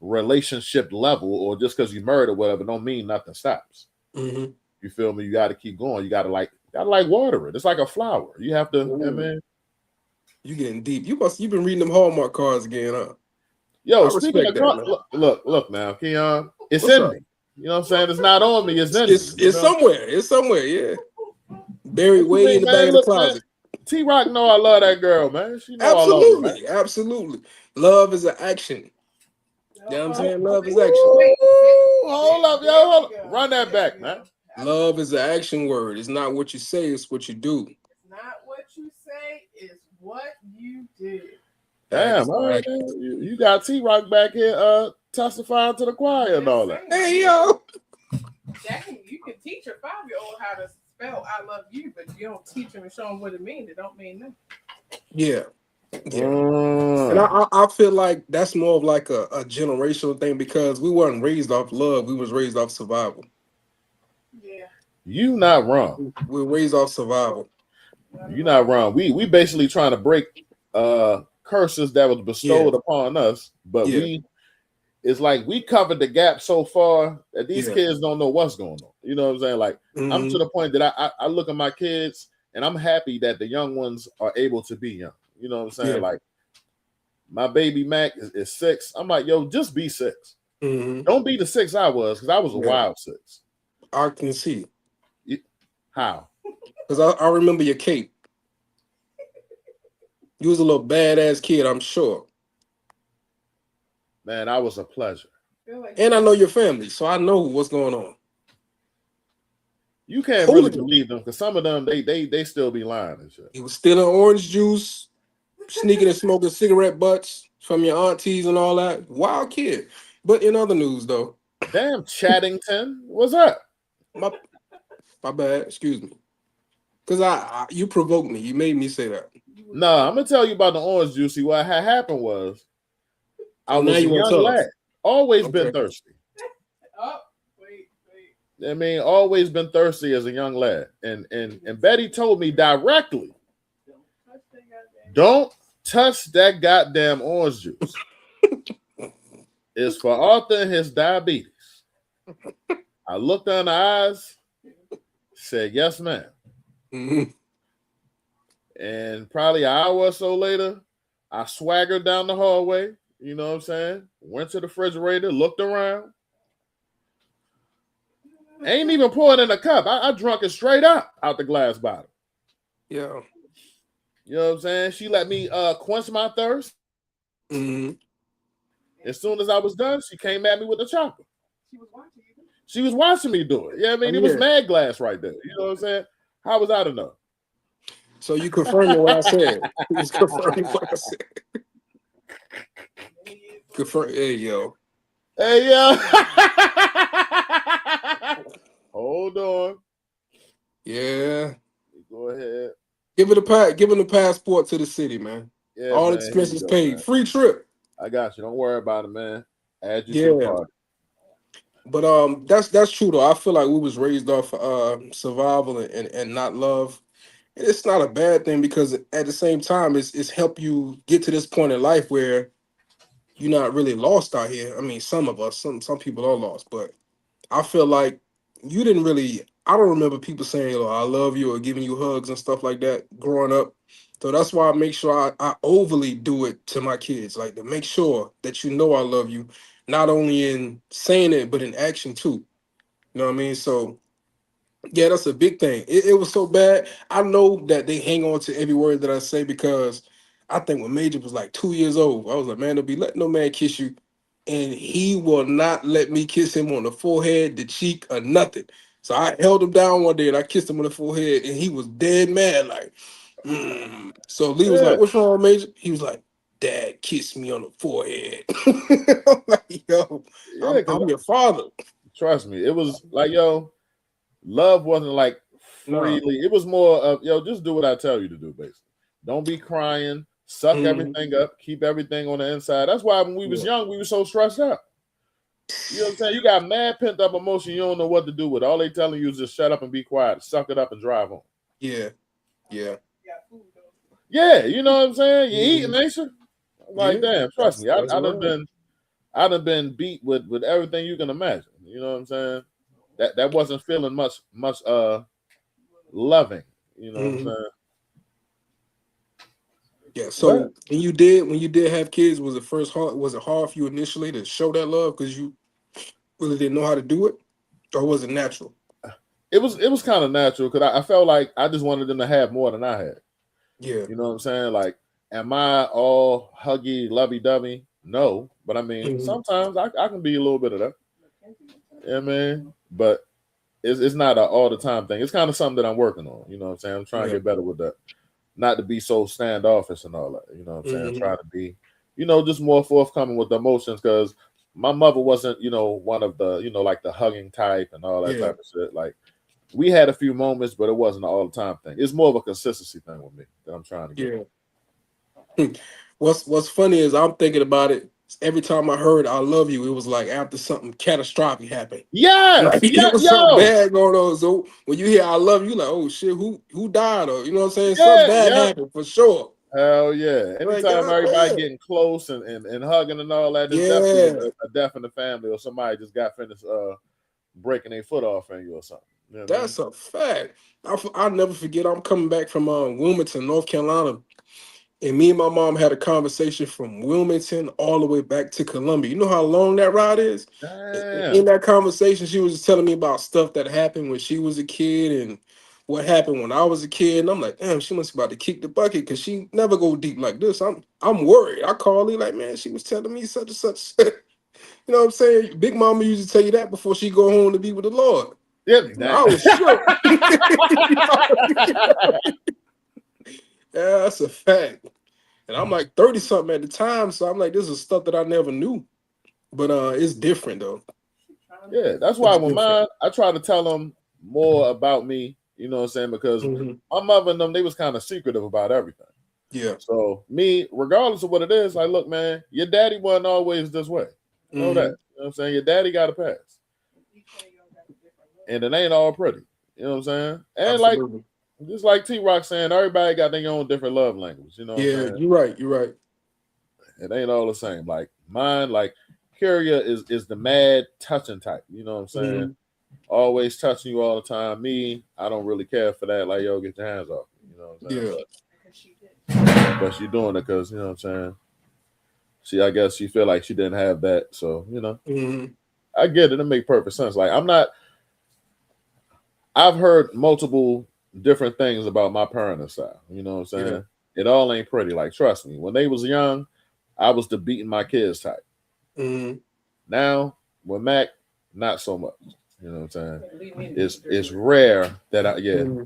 relationship level or just because you married or whatever don't mean nothing stops. Mm-hmm. You feel me? You got to keep going. You gotta like water it. It's like a flower. You have to. I Ooh, mean, you getting deep. You've been reading them Hallmark cards again, huh? yo, I speaking respect of that, man. look now, Keon, it's What's in up? me. You know what I'm saying? It's not on me. It's in me. You It's know somewhere. It's somewhere. Yeah. Buried what you way in mean, the back man? of the Look, man. closet. T Rock know I love that girl, man. She know I love her, man. Absolutely. Absolutely. Love is an action. You know what I'm saying? Love is action. Wait, Hold up, yo, there we hold up. go. Run that There we back, man. go. Love is an action word. It's not what you say, it's what you do. It's not what you say, it's what you do. Damn, all right, Exactly. man. You got T Rock back here testifying to the choir and all that. Hey, yo. You can teach a 5-year-old how to spell "I love you," but you don't teach them and show them what it means. It don't mean nothing. Yeah. Yeah. And Mm. I feel like that's more of like a generational thing because we weren't raised off love. We was raised off survival. Yeah. You not wrong. We were raised off survival. You're not wrong. We basically trying to break curses that was Yeah. bestowed upon us, but Yeah. it's like we covered the gap so far that these Yeah. kids don't know what's going on. You know what I'm saying? Like I'm to Mm-hmm. the point that I look at my kids and I'm happy that the young ones are able to be young. You know what I'm saying? Yeah. Like my baby Mac is 6. I'm like, yo, just be 6. Mm-hmm. Don't be the 6 I was because I was a Yeah. wild 6. I can see. How? Because I remember your cape. You was a little badass kid, I'm sure. Man, I was a pleasure. And I know your family, so I know what's going on. You can't really Hooligan. believe them because some of them they still be lying and shit. He was stealing orange juice, sneaking and smoking cigarette butts from your aunties and all that. Wild kid. But in other news, though, Damn, Chaddington, what's up? my my bad. Excuse me, because you provoked me. You made me say that. Nah, I'm gonna tell you about the orange juice. See, what had happened was I Oh, now was a you want to young tell us? lad, always been Okay. thirsty. Oh, wait. I mean, always been thirsty as a young lad. And Betty told me directly, don't touch that goddamn orange juice. It's for Arthur and his diabetes. I looked her in the eyes, said, yes, ma'am. Mm-hmm. And probably an hour or so later, I swaggered down the hallway. You know what I'm saying? Went to the refrigerator, looked around. Ain't even poured in a cup. I drunk it straight up out the glass bottle. Yeah. You know what I'm saying? She let me quench my thirst. Mm-hmm. As soon as I was done, she came at me with the chopper. She was watching me do it. Yeah, I mean, it was Yeah. mad glass right there. You know what I'm saying? How was I to know? So you confirming what I said. You was confirming what I said. Confirm. Hey, yo. Hey, yo. Hold on. Yeah. Go ahead. Give him the passport to the city, man. Yeah, All man. Here you expenses go, paid. man. Free trip. I got you. Don't worry about it, man. Add you to the Yeah. party. But that's true though. I feel like we was raised off survival and not love. It's not a bad thing because at the same time it's helped you get to this point in life where you're not really lost out here. I mean, some of us, some people are lost, but I feel like you didn't really. I don't remember people saying, "Oh, I love you" or giving you hugs and stuff like that growing up. So that's why I make sure I overly do it to my kids, like to make sure that you know I love you, not only in saying it but in action too. You know what I mean? So yeah, that's a big thing. It was so bad. I know that they hang on to every word that I say because I think when Major was like 2 years old, I was like, man, don't be let no man kiss you. And he will not let me kiss him on the forehead, the cheek, or nothing. So I held him down one day and I kissed him on the forehead, and he was dead mad, like, mm. So Lee was Yeah, like, what's wrong, Major? He was like, Dad kissed me on the forehead. I'm like, yo, yeah. Because I'm your father. trust me, it was like, yo, love wasn't like No. freely. It was more of, yo, just do what I tell you to do, basically. Don't be crying. Suck Mhm. everything up. Keep everything on the inside. That's why when we was Yeah. young, we were so stressed out. You know what I'm saying? You got mad pent up emotion. You don't know what to do with it. All they telling you is just shut up and be quiet. Suck it up and drive home. Yeah. Yeah. Got food though. Yeah, you know what I'm saying? You eating, Mhm. ain't you? I'm like, Yeah. damn, trust That's me. that's right. I'd have been beat with everything you can imagine. You know what I'm saying? That wasn't feeling much loving. You know what I'm Mhm. saying? Yeah. But So when you did have kids, was it hard for you initially to show that love because you really didn't know how to do it, or was it natural? it was kind of natural because I felt like I just wanted them to have more than I had. Yeah. You know what I'm saying? Like, am I all huggy, lovey dovey? No. But I mean, Mhm. sometimes I can be a little bit of that. Yeah, man. But it's not an all the time thing. It's kind of something that I'm working on. You know what I'm saying? I'm trying to Yeah. get better with that. Not to be so standoffish and all that. You know what I'm saying? Mhm. Try to be, just more forthcoming with the emotions because my mother wasn't, one of the, like the hugging type and all that Yeah. type of shit. Like we had a few moments, but it wasn't an all the time thing. It's more of a consistency thing with me that I'm trying to get. Yeah. What's funny is I'm thinking about it. Every time I heard "I love you," it was like after something catastrophic happened. Yes, Like yeah, it was something yo, bad going on. So when you hear "I love you," like, oh shit, who died? Or you know what I'm saying? Something yeah, bad yeah. happened for sure. Hell yeah. Like Anytime God everybody damn. getting close and hugging and all that, it's definitely Yeah, a death in the family or somebody just got finished breaking their foot off on you or something. You know what I mean? that's a fact. I'll never forget. I'm coming back from Wilmington, North Carolina, and me and my mom had a conversation from Wilmington all the way back to Columbia. You know how long that ride is? In Damn. that conversation, she was just telling me about stuff that happened when she was a kid and what happened when I was a kid. And I'm like, damn, she must be about to kick the bucket because she never go deep like this. I'm worried. I call her like, man, she was telling me such and such. You know what I'm saying? Big Mama used to tell you that before she go home to be with the Lord. Yeah, I was shook. Yeah, that's a fact. And I'm like 30 something at the time, so I'm like, this is stuff that I never knew. But it's different though. yeah, that's why It's with different. mine, I try to tell them more about me, you know what I'm saying? Because Mhm. my mother and them, they was kind of secretive about everything. Yeah. So me, regardless of what it is, like, look, man, your daddy wasn't always this way. Know that. Hmm. You know what I'm saying? Your daddy got a pass. And it ain't all pretty. You know what I'm saying? And like Absolutely. just like T Rock saying, everybody got their own different love language. You know what I'm Yeah, saying? you're right. You're right. It ain't all the same. Like mine, like Kyria is the mad touching type. You know what I'm saying? Hmm. Always touching you all the time. Me, I don't really care for that. Like, yo, get your hands off me. You know what I'm saying? Yeah. But she doing it because, you know what I'm saying? I guess she feel like she didn't have that. So, Hmm. I get it. It make perfect sense. Like I've heard multiple different things about my parenting style. You know what I'm Yeah. saying? It all ain't pretty. Like, trust me, when they was young, I was the beating my kids type. Hmm. Now, with Mac, not so much. You know what I'm saying? It's rare that Hmm.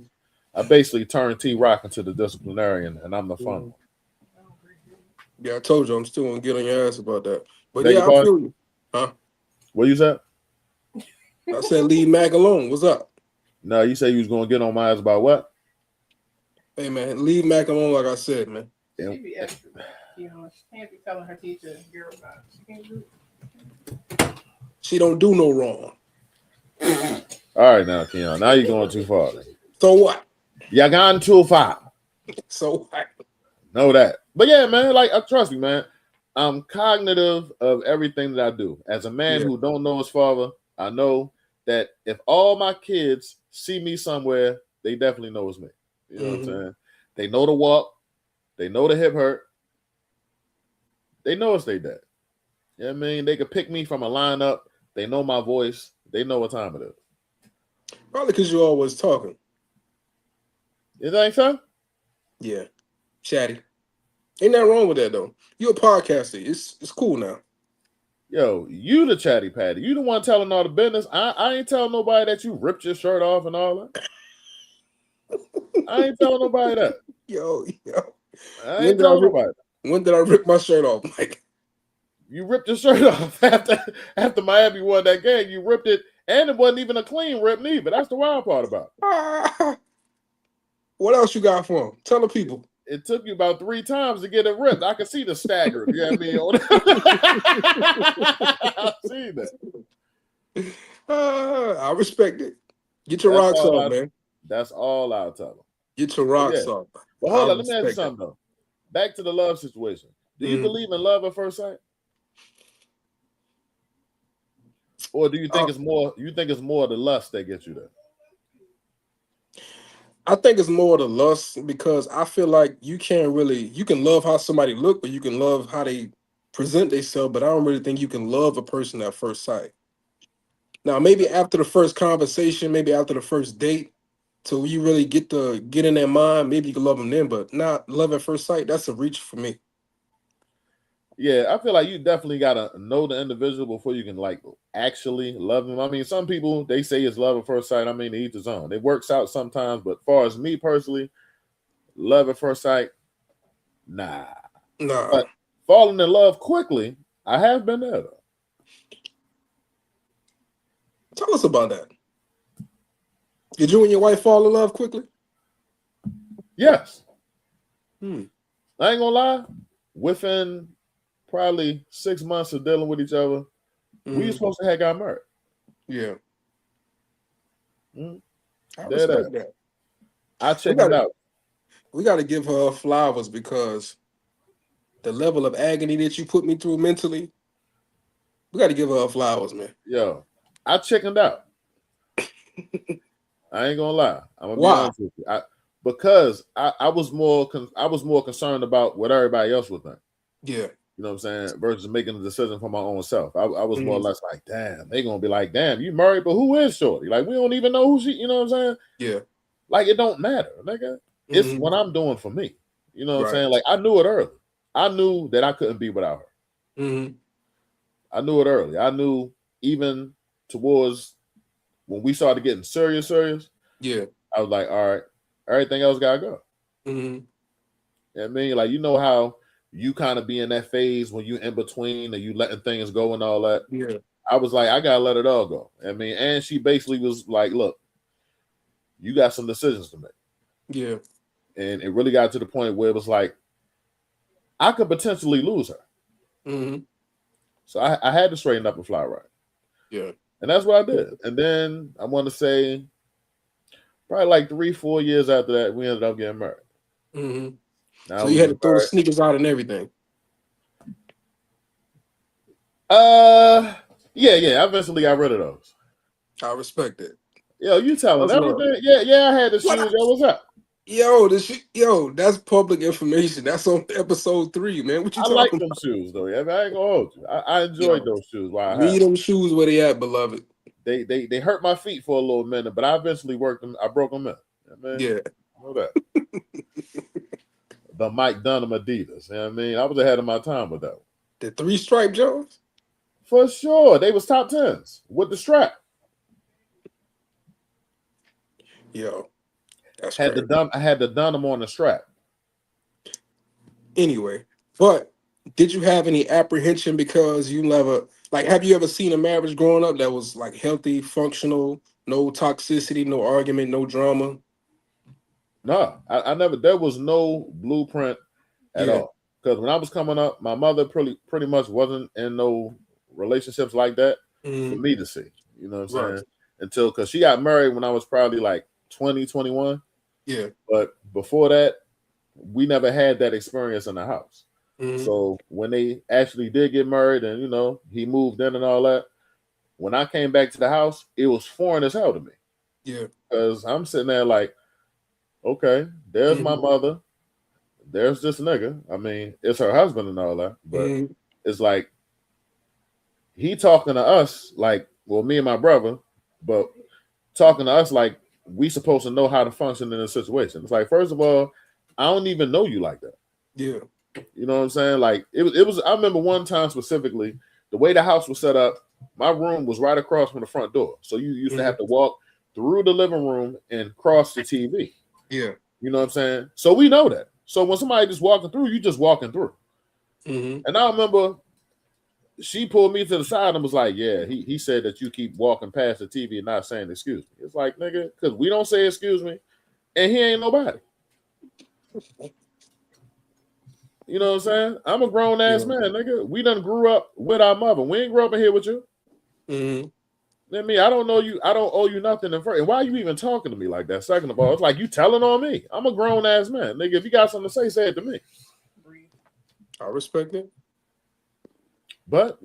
I basically turned T Rock into the disciplinarian and I'm the fun Hmm. one. Yeah, I told you I'm still gonna get on your ass about that. But Beg your yeah, I pardon? feel you. Huh? What you said? I said leave Mac alone. What's up? No, you say you was gonna get on my ass about what? Hey man, leave Mac alone, like I said, man. And, She be extra. She can't be telling her teacher girl about it. She can't do She don't do no wrong. all right now, Keon. Now you're going too far. So what? You gone too far. So what? Know that. But yeah, man, like trust me, man. I'm cognitive of everything that I do. As a man Yeah. who don't know his father, I know that if all my kids see me somewhere, they definitely know it's me. You know what I'm Hmm. saying? They know the walk, they know the hip hurt, they know it's their dad. You know what I mean? They could pick me from a lineup. They know my voice. They know what time it is. Probably because you're always talking. You think so? Yeah. Chatty. Ain't nothing wrong with that, though. You're a podcaster. It's cool now. Yo, you the chatty patty. You the one telling all the business. I ain't telling nobody that you ripped your shirt off and all that. I ain't telling nobody that. Yo. I ain't telling nobody. When did I rip my shirt off, Mike? You ripped your shirt off after Miami won that game. You ripped it, and it wasn't even a clean rip neither. That's the wild part about it. What else you got for him? Tell the people. It took you about 3 times to get it ripped. I could see the stagger. You know what I mean? I see that. I respect it. Get your rocks off, man. That's all I'll tell them. Get your rocks off. But hold on, let me ask you something though. Back to the love situation. Do you believe in love at first sight? Or do you think it's more? You think it's more the lust that gets you there? I think it's more the lust because I feel like you can love how somebody look, but you can love how they present themselves. But I don't really think you can love a person at first sight. Now, maybe after the first conversation, maybe after the first date, till you really get in their mind, maybe you can love them then. But not love at first sight. That's a reach for me. Yeah, I feel like you definitely gotta know the individual before you can like actually love them. I mean, some people they say it's love at first sight. I mean, to each his own. It works out sometimes, but as far as me personally, love at first sight, nah. But falling in love quickly, I have been there though. Tell us about that. Did you and your wife fall in love quickly? Yes. I ain't gonna lie. Within probably 6 months of dealing with each other, we were supposed to have got married. Yeah. I respect that. I checked it out. We got to give her flowers because the level of agony that you put me through mentally, we got to give her flowers, man. Yo, I chickened out. I ain't gonna lie. I'm gonna be honest with you. Because I was more concerned about what everybody else would think. Yeah. You know what I'm saying? Versus making a decision for my own self. I was more or less like, damn, they gonna be like, damn, you married, but who is Shorty? Like, we don't even know who she, you know what I'm saying? Yeah. Like, it don't matter, nigga. It's what I'm doing for me. You know what I'm saying? Like, I knew it early. I knew that I couldn't be without her. I knew it early. I knew even towards when we started getting serious. Yeah. I was like, all right, everything else gotta go. You know what I mean? Like, you know how you kind of be in that phase when you in between and you letting things go and all that. Yeah. I was like, I gotta let it all go. I mean, and she basically was like, look, you got some decisions to make. Yeah. And it really got to the point where it was like, I could potentially lose her. So I had to straighten up and fly right. Yeah. And that's what I did. And then I want to say probably like 3-4 years after that, we ended up getting married. So you had to throw the sneakers out and everything. Yeah. I eventually got rid of those. I respect it. Yo, you telling everything? Yeah, I had the shoes. Yo, what's up? Yo, that's public information. That's on episode 3, man. What you talking like about? Them shoes though. I ain't gonna hold you. I enjoyed those shoes. Leave them shoes where they at, beloved. They hurt my feet for a little minute, but I eventually worked them. I broke them in. Yeah. Know that. The Mike Dunham Adidas. You know what I mean? I was ahead of my time with that. The 3-stripe Jones? For sure. They was top 10s with the strap. Yo. That's I had the Dunham on the strap. Anyway, but did you have any apprehension because you never have you ever seen a marriage growing up that was like healthy, functional, no toxicity, no argument, no drama? No, I never. There was no blueprint at all. Because when I was coming up, my mother pretty much wasn't in no relationships like that for me to see. You know what I'm saying? Until because she got married when I was probably like 20, 21. Yeah. But before that, we never had that experience in the house. So when they actually did get married and, he moved in and all that, when I came back to the house, it was foreign as hell to me. Yeah. Because I'm sitting there like, okay, there's my mother. There's this nigga. I mean, it's her husband and all that. But it's like, he talking to us like, well, me and my brother, but talking to us like we supposed to know how to function in a situation. It's like, first of all, I don't even know you like that. Yeah. You know what I'm saying? Like it was. I remember one time specifically, the way the house was set up. My room was right across from the front door, so you used to have to walk through the living room and cross the TV. Yeah. You know what I'm saying? So we know that. So when somebody just walking through, you just walking through. Mm-hmm. And I remember she pulled me to the side and was like, "Yeah, he said that you keep walking past the TV and not saying excuse me." It's like, nigga, because we don't say excuse me, and he ain't nobody. You know what I'm saying? I'm a grown ass Yeah. man, nigga. We done grew up with our mother. We ain't grew up in here with you. Mm-hmm. I don't know you. I don't owe you nothing. And why are you even talking to me like that? Second of all, it's like you telling on me. I'm a grown ass man, nigga. If you got something to say it to me. I respect it. But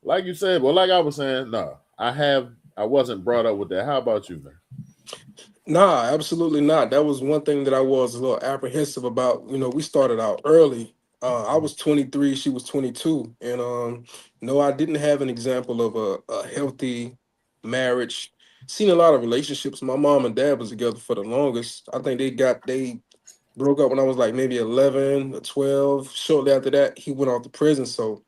like you said, well, like I was saying, no, I wasn't brought up with that. How about you, man? Nah, absolutely not. That was one thing that I was a little apprehensive about. We started out early. I was 23, she was 22, and no, I didn't have an example of a healthy marriage. Seen a lot of relationships. My mom and dad was together for the longest. I think they broke up when I was like maybe 11 or 12. Shortly after that, he went off to prison. So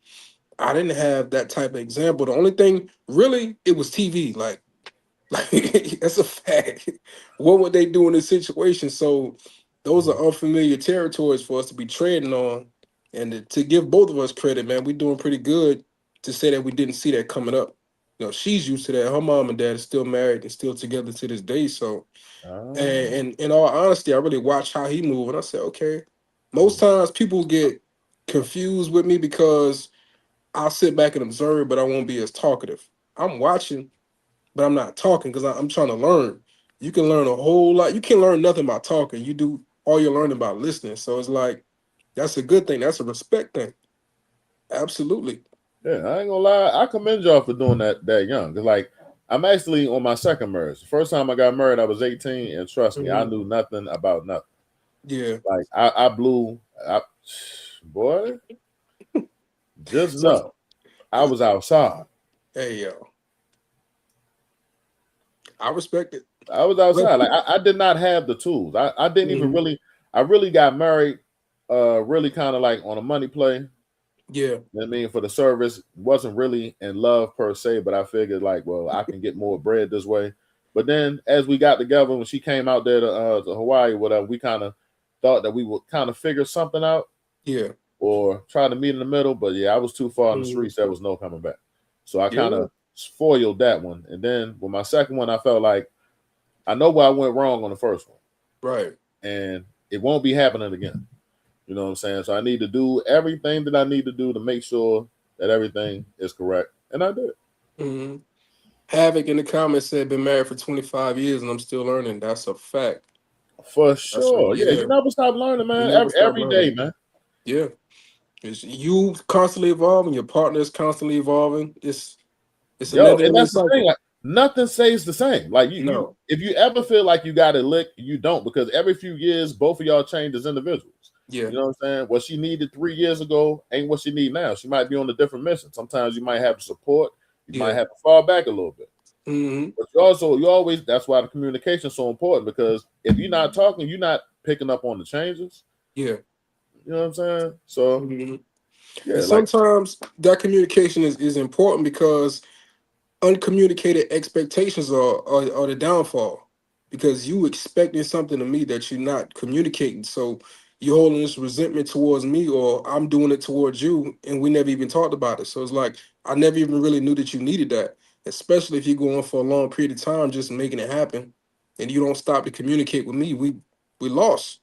I didn't have that type of example. The only thing really it was TV. Like that's a fact. What would they do in this situation? So those are unfamiliar territories for us to be treading on. And to give both of us credit, man, we're doing pretty good to say that we didn't see that coming up. She's used to that. Her mom and dad are still married and still together to this day. So, Oh, and in all honesty, I really watch how he move, and I said, okay. Most times people get confused with me because I'll sit back and observe, but I won't be as talkative. I'm watching, but I'm not talking because I'm trying to learn. You can learn a whole lot. You can learn nothing by talking. You do all you're learning by listening. So it's like that's a good thing. That's a respect thing. Absolutely. yeah, I ain't gonna lie. I commend y'all for doing that young. Cause like I'm actually on my second marriage. The first time I got married, I was 18, and trust me, I Mhm. knew nothing about nothing. Yeah. Like I blew, boy, just So know I was outside. hey yo, I respect it. I was But outside. Like I did not have the tools. I didn't even mhm, really. I really got married. Really kind of like on a money play. yeah, You know what I mean, for the service, wasn't really in love per se, but I figured like, well, I can get more bread this way. But then as we got together, when she came out there to Hawaii, whatever, we kind of thought that we would kind of figure something out yeah, or try to meet in the middle. But yeah, I was too far in the mhm, streets. There was no coming back. So I kind yeah, of spoiled that one. And then with my second one, I felt like I know where I went wrong on the first one, right. and it won't be happening again. You know what I'm saying? So I need to do everything that I need to do to make sure that everything is correct, and I did. hmm Havoc in the comments said been married for 25 years and I'm still learning. That's a fact. For That's a sure. Yeah, you yeah. never stop learning, You man. never stop Every day, learning. man. Yeah. It's you constantly evolving, your partner is constantly evolving. It's a Yo, never and ending that's the thing. cycle. Like nothing stays the same. Like you No. if you ever feel like you got it lick, you don't, because every few years, both of y'all change as individuals. Yeah. You know what I'm saying? What she needed 3 years ago ain't what she need now. She might be on a different mission. Sometimes you might have support. You might Yeah. have to fall back a little bit. hmm But you always, that's why the communication is so important, because if you're not talking, you're not picking up on the changes. Yeah. You know what I'm saying? So hmm And yeah, like sometimes that communication is important because uncommunicated expectations are the downfall because you expecting something to me that you're not communicating. So you're holding this resentment towards me, or I'm doing it towards you, and we never even talked about it. So it's like I never even really knew that you needed that, especially if you're going for a long period of time just making it happen, and you don't stop to communicate with me. We lost.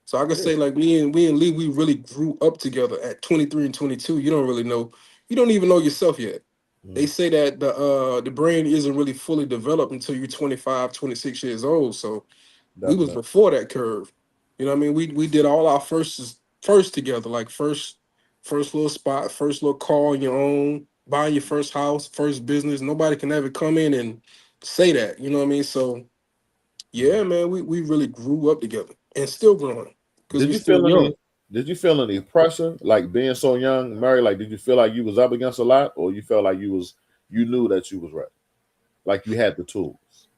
So I can yeah, say like we and Lee, we really grew up together at 23 and 22. You don't really know, you don't even know yourself yet. They mhm, say that the brain isn't really fully developed until you're 25, 26 years old. So we was definitely. before that curve. You know what I mean? We did all our first together, like first little spot, first little car on your own, buying your first house, first business. Nobody can ever come in and say that. You know what I mean? So Mhm. yeah, man, we really grew up together and still growing because Did we're you still feel any? young. Did you feel any pressure, like being so young, Mary? Like, did you feel like you was up against a lot, or you felt like you knew that you was ready, like you had the tools?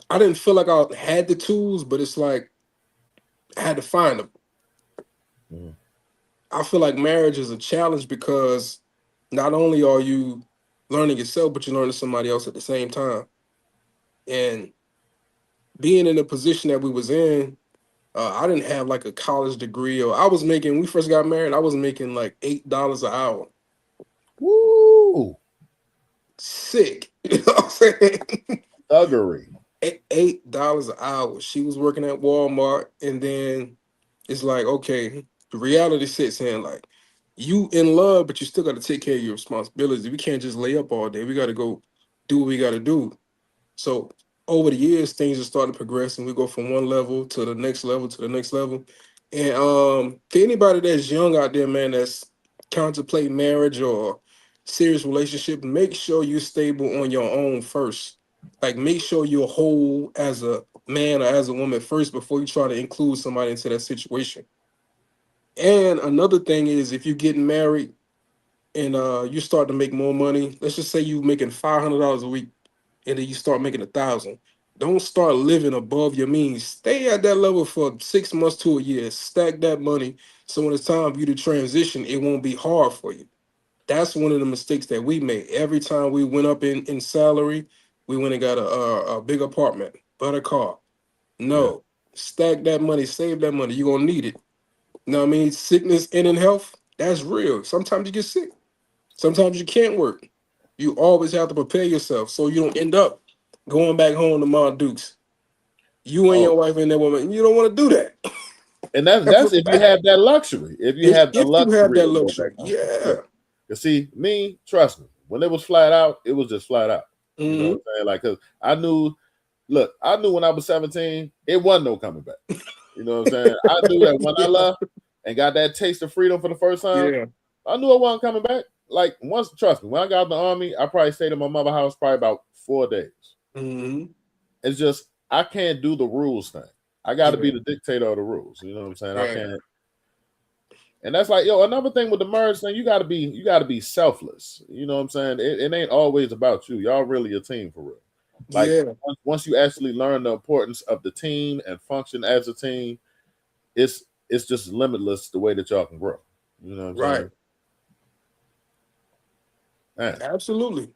I didn't feel like I had the tools, but it's like I had to find them. Mhm. I feel like marriage is a challenge because not only are you learning yourself, but you're learning somebody else at the same time. And being in the position that we was in, I didn't have like a college degree, or I was making. When we first got married, I was making like $8 an hour. Woo, Sick, you know what I'm saying? thuggery. $8 an hour. She was working at Walmart, and then it's like, okay, the reality sits in like you in love, but you still got to take care of your responsibilities. We can't just lay up all day. We got to go do what we got to do. So over the years, things have started progressing. We go from one level to the next level to the next level. And to anybody that's young out there, man, that's contemplating marriage or serious relationship, make sure you're stable on your own first. Like make sure you're whole as a man or as a woman first before you try to include somebody into that situation. And another thing is if you're getting married and you start to make more money, let's just say you're making $500 a week and then you start making 1,000. Don't start living above your means. Stay at that level for 6 months to a year. Stack that money so when it's time for you to transition, it won't be hard for you. That's one of the mistakes that we made. Every time we went up in salary, we went and got a big apartment, bought a car. Yeah, No, stack that money, save that money. You're gonna need it. You know what I mean? Sickness and in health, that's real. Sometimes you get sick. Sometimes you can't work. You always have to prepare yourself so you don't end up going back home to Mount Dukes. You and oh, your wife and that woman, you don't want to do that. and that's That's a that's if you fact. have that luxury. If you If have the if you have luxury that to go back luxury, home, yeah. yeah. You see, me, trust me, when it was flat out, it was just flat out. You know what Hmm. I'm saying? Like, cause I knew, look, I knew when I was 17, it wasn't no coming back. You know what I'm saying? I knew that when I Yeah. left and got that taste of freedom for the first time, Yeah. I knew I wasn't coming back. Like once, trust me, when I got in the army, I probably stayed in my mother's house probably about 4 days. Hmm. It's just I can't do the rules thing. I got to be Yeah. the dictator of the rules. You know what I'm saying? I Right. can't. And that's like, yo, another thing with the marriage thing, you gotta be selfless. You know what I'm saying? It ain't always about you. Y'all really a team for real. Like Yeah. once you actually learn the importance of the team and function as a team, it's just limitless the way that y'all can grow. You know what I'm Right. saying? Man, Absolutely.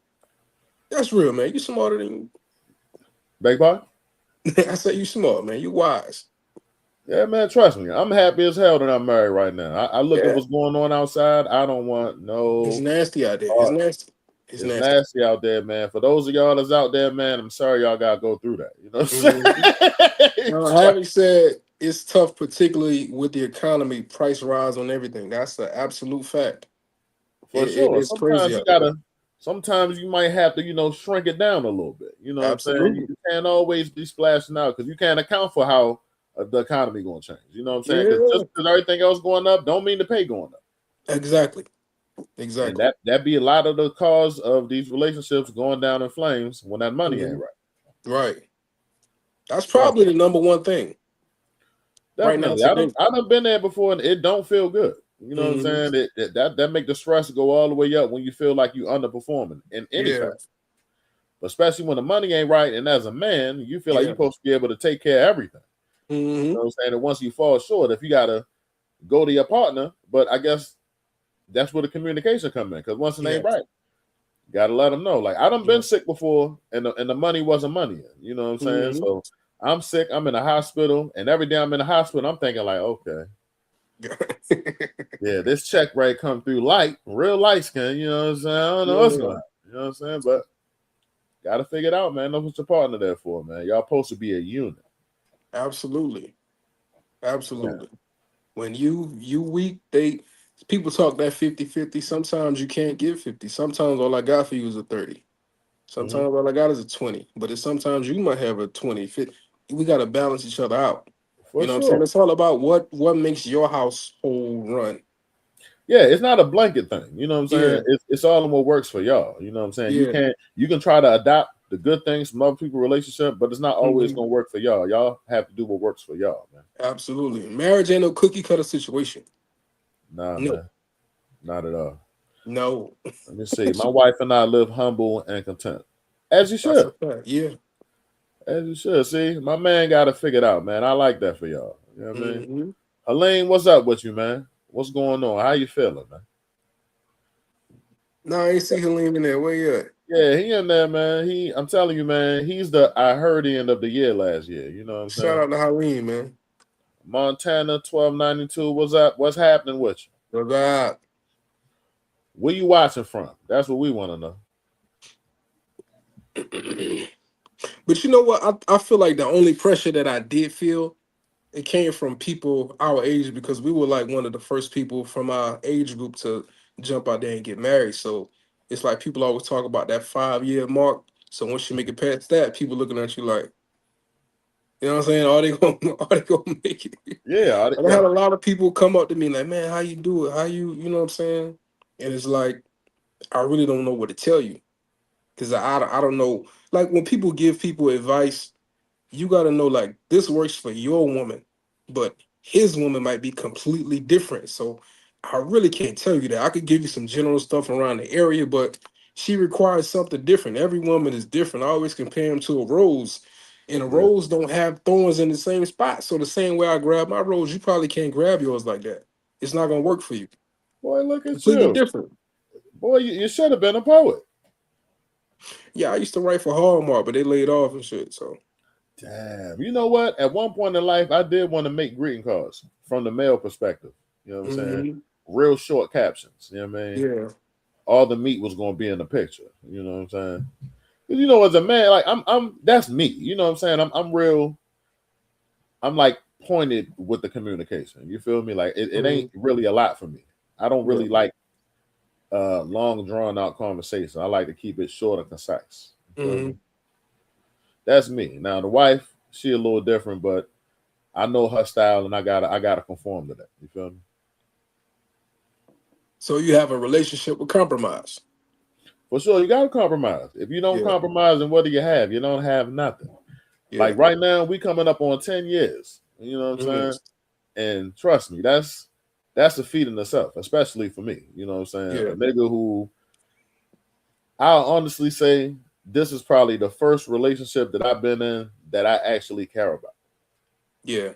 That's real, man. You smarter than big boy. I say you smart, man. You wise. Yeah, man, trust me. I'm happy as hell that I'm married right now. I look at Yeah. what's going on outside. I don't want It's no nasty out there. It's part. nasty. It's It's nasty. nasty out there, man. For those of y'all that's out there, man, I'm sorry y'all gotta go through that. You know what Hmm. I'm saying? Having said it's tough, particularly with the economy, price rise on everything. That's an absolute fact. For sure. It's crazy Sometimes you out there. gotta sometimes you might have to, shrink it down a little bit. You know what I'm saying? Absolutely. You can't always be splashing out because you can't account for how the economy gonna change. You know what I'm saying? Because Yeah. just because everything else going up, don't mean the pay going up. Exactly. And Exactly. that be a lot of the cause of these relationships going down in flames when that money ain't Hmm. right. Right. That's Trust probably me. the number one thing right now Definitely. today. I done been there before and it don't feel good. You know what I'm Hmm. saying? That make the stress go all the way up when you feel like you underperforming in any Yeah. fact. But especially when the money ain't right, and as a man, you feel like you're Yeah. supposed to be able to take care of everything. You Hmm. know what I'm saying? And once you fall short, if you gotta go to your partner, but I guess that's where the communication come in. Because once it Yeah. ain't right, you gotta let them know. Like I done Yeah. been sick before, and the money wasn't money. You know what I'm saying? Hmm. So I'm sick. I'm in the hospital, and every day I'm in the hospital, I'm thinking like, okay, yeah, this check rate come through light, real light skin. You know what I'm saying? I don't know what's going Yeah. on. You know what I'm saying? But gotta figure it out, man. That's what your partner there for, man. Y'all supposed to be a unit. Absolutely. Yeah. Absolutely. When you weak, they people talk that 50-50. Sometimes you can't give 50. Sometimes all I got for you is a 30. Hmm. Sometimes all I got is a 20. But it's sometimes you might have a 20. We gotta balance each other out. For You know what I'm saying? sure. It's all about what makes your household run. Yeah, it's not a blanket thing. You know what I'm saying? Yeah, It's all in what works for y'all. You know what I'm saying? yeah, You can try to adapt the good things from other people's relationship, but it's not always gonna work for y'all. Y'all have to do what works for y'all, man. Absolutely. Marriage ain't no cookie cutter situation. Nah, No. man, not at all. No. Let me see. My wife and I live humble and content, as you That's should. a fact. Yeah. As you should. See, my man got it figured out, man. I like that for y'all. You know what I mean? Mm-hmm. Helene, what's up with you, man? What's going on? How you feeling, man? No, I ain't see Helene in there. Where you at? Yeah, he in there, man. I'm telling you, man, he's the I heard end of the year last year. You know what I'm Shout saying? out to Helene, man. Montana 1292. What's up? What's happening with you? What's up? Where you watching from? That's what we want to know. But you know what? I feel like the only pressure that I did feel, it came from people our age because we were like one of the first people from our age group to jump out there and get married. So it's like people always talk about that 5-year mark. So once you make it past that, people looking at you like, you know what I'm saying? Are they gonna make it? Yeah, And I had a lot of people come up to me like, man, how you do it? How you know what I'm saying? And it's like, I really don't know what to tell you. Because I don't know. Like when people give people advice, you got to know like this works for your woman, but his woman might be completely different. So I really can't tell you that. I could give you some general stuff around the area, but she requires something different. Every woman is different. I always compare them to a rose, and a yeah. rose don't have thorns in the same spot. So the same way I grab my rose, you probably can't grab yours like that. It's not gonna work for you. Boy, look at Completely you. different. Boy, you should have been a poet. Yeah, I used to write for Hallmark, but they laid off and shit. So Damn. You know what? At one point in life, I did want to make greeting cards from the male perspective. You know what I'm saying? Real short captions. You know what I mean? yeah. All the meat was going to be in the picture. You know what I'm saying? 'Cause, you know, as a man, like that's me. You know what I'm saying? I'm real. I'm like pointed with the communication. You feel me? Like it ain't really a lot for me. I don't Yeah. really like long drawn out conversation. I like to keep it short and concise. You feel me? That's me. Now the wife, she a little different, but I know her style and I gotta conform to that. You feel me? So you have a relationship with compromise. For sure, you gotta compromise. If you don't Yeah. compromise, then what do you have? You don't have nothing. Yeah. Like right now, we coming up on 10 years. You know what I'm saying? And trust me, that's a feat in itself, especially for me. You know what I'm saying? Yeah. A nigga who I'll honestly say this is probably the first relationship that I've been in that I actually care about. Yeah.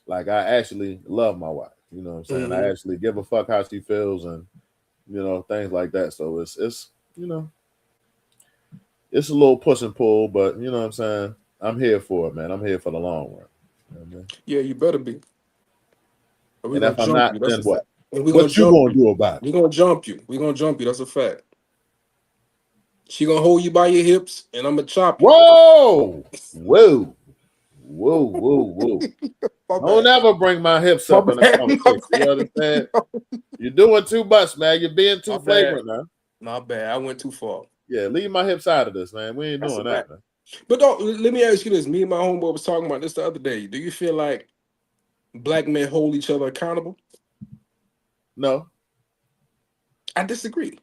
Like I actually love my wife. You know what I'm saying? I actually give a fuck how she feels and things like that. So it's it's a little push and pull, but you know what I'm saying? I'm here for it, man. I'm here for the long run. You know what I mean? Yeah, you better be. Or we're And gonna if I'm jump not, you. That's then a what? fact. And we're gonna What you jump gonna you. do about it? We're gonna jump you. We're gonna jump you. That's a fact. She gonna hold you by your hips and I'm gonna chop you. Whoa! Whoa! Whoa, whoa, whoa. My Don't bad. ever bring my hips My up in a bad. My conversation. You bad. understand? You're doing too much, man. You're being My too bad. flagrant now. My bad. I went too far. Yeah, leave my hips out of this, man. We ain't That's a doing that, fact. man. But don't let me ask you this. Me and my homeboy was talking about this the other day. Do you feel like black men hold each other accountable? No. I disagree.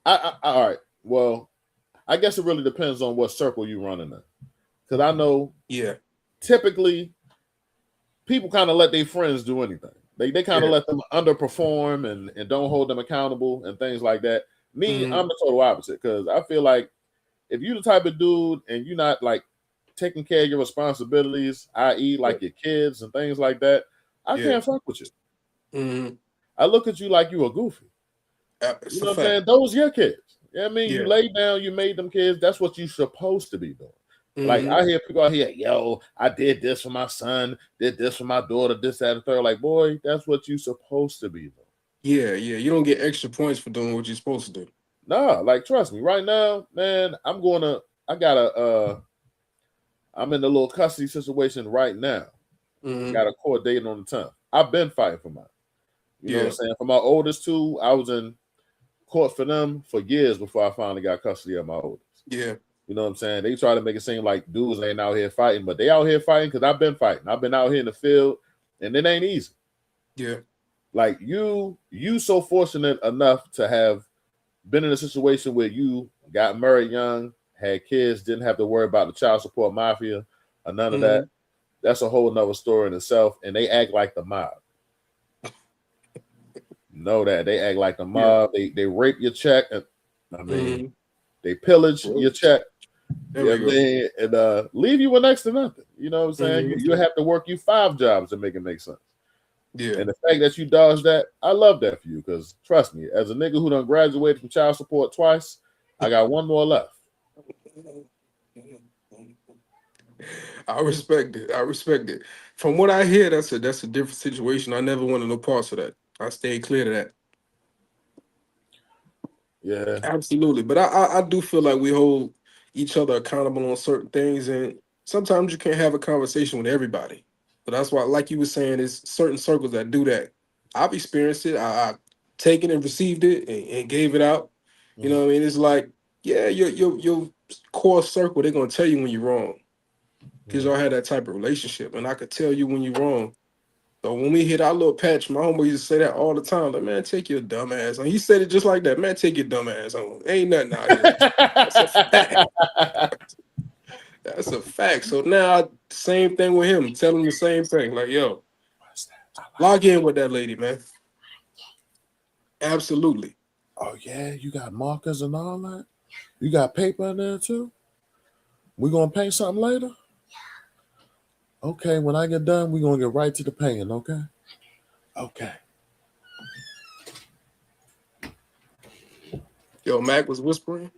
All right. Well, I guess it really depends on what circle you running in. Because I know Yeah. typically people kind of let their friends do anything. They kind of let them underperform and don't hold them accountable and things like that. Me, I'm the total opposite because I feel like if you're the type of dude and you're not like taking care of your responsibilities, i.e., like your kids and things like that, I can't fuck with you. I look at you like you a goofy. It's You a know what I'm fact. saying? Those your kids. You know what I mean? Yeah. You lay down, you made them kids. That's what you're supposed to be doing. Like I hear people out here, yo, I did this for my son, did this for my daughter, this, that, and third. Like, boy, that's what you're supposed to be doing. Yeah, yeah. You don't get extra points for doing what you're supposed to do. Nah, like trust me, right now, man, I'm in a little custody situation right now. Got a court date on the 10th. I've been fighting for mine. You know what I'm saying? For my oldest two, I was in court for them for years before I finally got custody of my oldest. Yeah. You know what I'm saying? They try to make it seem like dudes ain't out here fighting, but they out here fighting because I've been fighting. I've been out here in the field, and it ain't easy. Yeah. Like you so fortunate enough to have been in a situation where you got married young, had kids, didn't have to worry about the child support mafia or none of that. Mhm. That's a whole nother story in itself. And they act like the mob. Know that they act like the Yeah. mob. They rape your check. And, I mean, Mhm. they pillage Well, your check. there You know we what I go. mean? And leave you with next to nothing. You know what I'm saying? Mhm. You have to work you 5 jobs to make it make sense. Yeah. And the fact that you dodged that, I love that for you. Because trust me, as a nigga who done graduated from child support twice, I got one more left. I respect it. I respect it. From what I hear, that's a different situation. I never wanted no parts of that. I stayed clear to that. Yeah. Absolutely. But I do feel like we hold each other accountable on certain things, and sometimes you can't have a conversation with everybody. But that's why, like you were saying, it's certain circles that do that. I've experienced it. I taken and received it and gave it out. You Mhm. know what I mean? It's like, yeah, your core circle, they're gonna tell you when you're wrong. Because y'all had that type of relationship. And I could tell you when you're wrong. So when we hit our little patch, my homeboy used to say that all the time. Like, man, take your dumb ass on. He said it just like that. Man, take your dumb ass on. Ain't nothing out here. That's a fact. That's a fact. So now, same thing with him. Tell him the same thing. Like, yo, log in with that lady, man. Absolutely. Oh yeah, you got markers and all that. You got paper in there too. We gonna paint something later. Okay, when I get done, we gonna get right to the painting. Okay. Okay. Yo, Mac was whispering.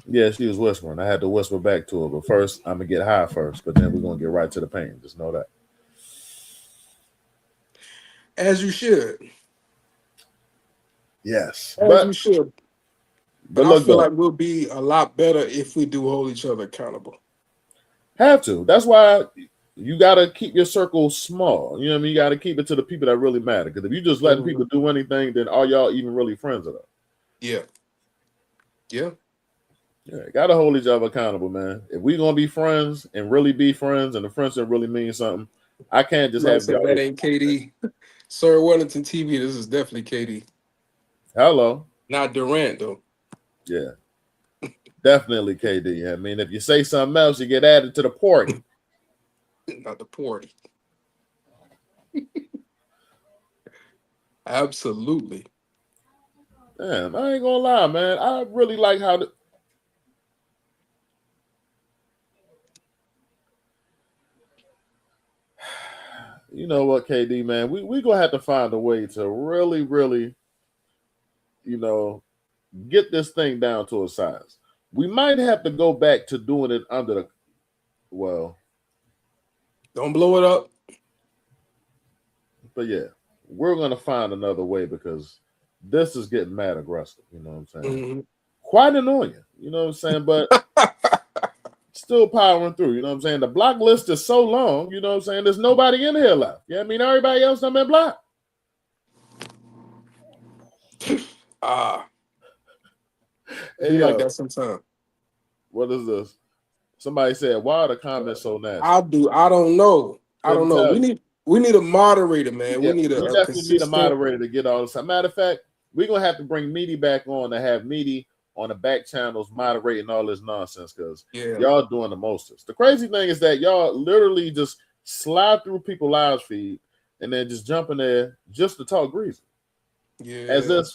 Yeah, she was whispering. I had to whisper back to her, but first I'm gonna get high first. But then we're gonna get right to the painting. Just know that. As you should. Yes, As you should. But but I look feel though, like we'll be a lot better if we do hold each other accountable. have to. That's why you gotta keep your circle small. You know what I mean? You gotta keep it to the people that really matter. Because if you just letting people Mhm. do anything, then are y'all even really friends with them? Yeah. Yeah. Yeah, gotta hold each other accountable, man. If we gonna be friends and really be friends, and the friendship really means something, I can't just Somebody have said y'all. that ain't KD. Sir Wellington TV, this is definitely KD. Hello, Not Durant, though. yeah, definitely KD. I mean, if you say something else, you get added to the party. Not the party. Absolutely. Damn, I ain't gonna lie, man. I really like how you know what, KD, man. We gonna have to find a way to really, really, you know, get this thing down to a size. We might have to go back to doing it under the well, Don't blow it up. but yeah, we're gonna find another way because this is getting mad aggressive. You know what I'm saying? Mhm. Quite annoying. You know what I'm saying? But still powering through. You know what I'm saying? The block list is so long. You know what I'm saying? There's nobody in here left. Yeah, I mean everybody else done been blocked. Ah, it Hey be like yo, that sometimes. what is this? Somebody said, "Why are the comments so nasty?" I do. I don't know. I don't Couldn't know. tell We you. need a moderator, man. Yeah, We need we a definitely need a consistent. moderator to get all this. Matter of fact, we're gonna have to bring Meaty back on to have Meaty on the back channels moderating all this nonsense because Yeah. y'all doing the mostest. The crazy thing is that y'all literally just slide through people's live feed and then just jump in there just to talk greasy. As Yeah. if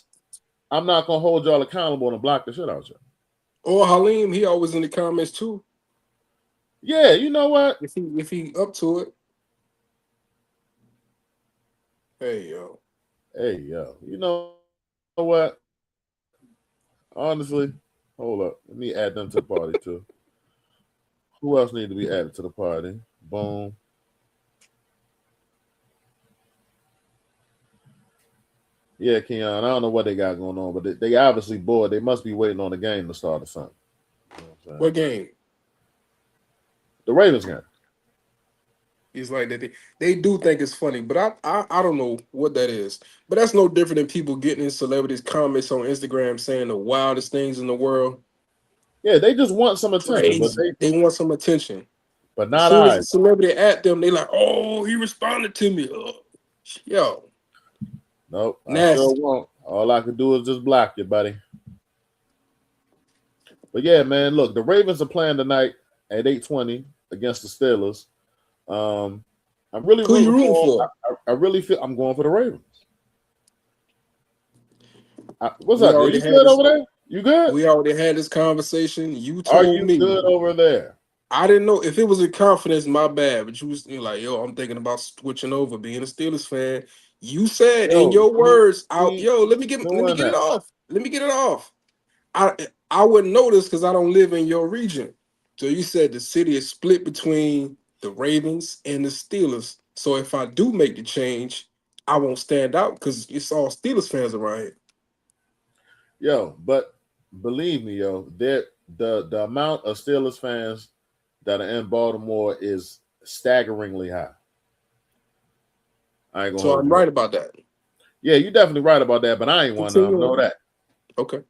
I'm not gonna hold y'all accountable and block the shit out y'all. Or Halim, he always in the comments too. Yeah, you know what? If he up to it. Hey yo. Hey, yo, you know what? Honestly, hold up. Let me add them to the party too. Who else need to be added to the party? Boom. Yeah, Keon. I don't know what they got going on, but they obviously bored. They must be waiting on the game to start or something. You know what I'm saying? What game? The Ravens game. He's like that. They do think it's funny, but I don't know what that is. But that's no different than people getting in celebrities' comments on Instagram saying the wildest things in the world. Yeah, they just want some attention, Crazy. They want some attention. but As not soon as I. the celebrity at them, they like, oh, he responded to me. Oh, yo, Nope, I sure nasty. won't. All I can do is just block you, buddy. But yeah, man, look, the Ravens are playing tonight at 8:20 against the Steelers. I'm really Who you rooting rooting for for? them. I really feel I'm going for the Ravens. What's We up? Are already you had good this. over there? You good? We already had this conversation. You Are told you me. good over there? I didn't know if it was a confidence, my bad. But you're like, yo, I'm thinking about switching over, being a Steelers fan. You said in Yo, your words, out, keep yo, let me doing get it that. off. Let me get it off. I wouldn't notice because I don't live in your region. So you said the city is split between the Ravens and the Steelers. So if I do make the change, I won't stand out because it's all Steelers fans around here. Yo, but believe me, yo, the amount of Steelers fans that are in Baltimore is staggeringly high. I ain't gonna So hold I'm you up. right about that. Yeah, you definitely right about that, but I ain't one of them. Continue Know on. that. Okay.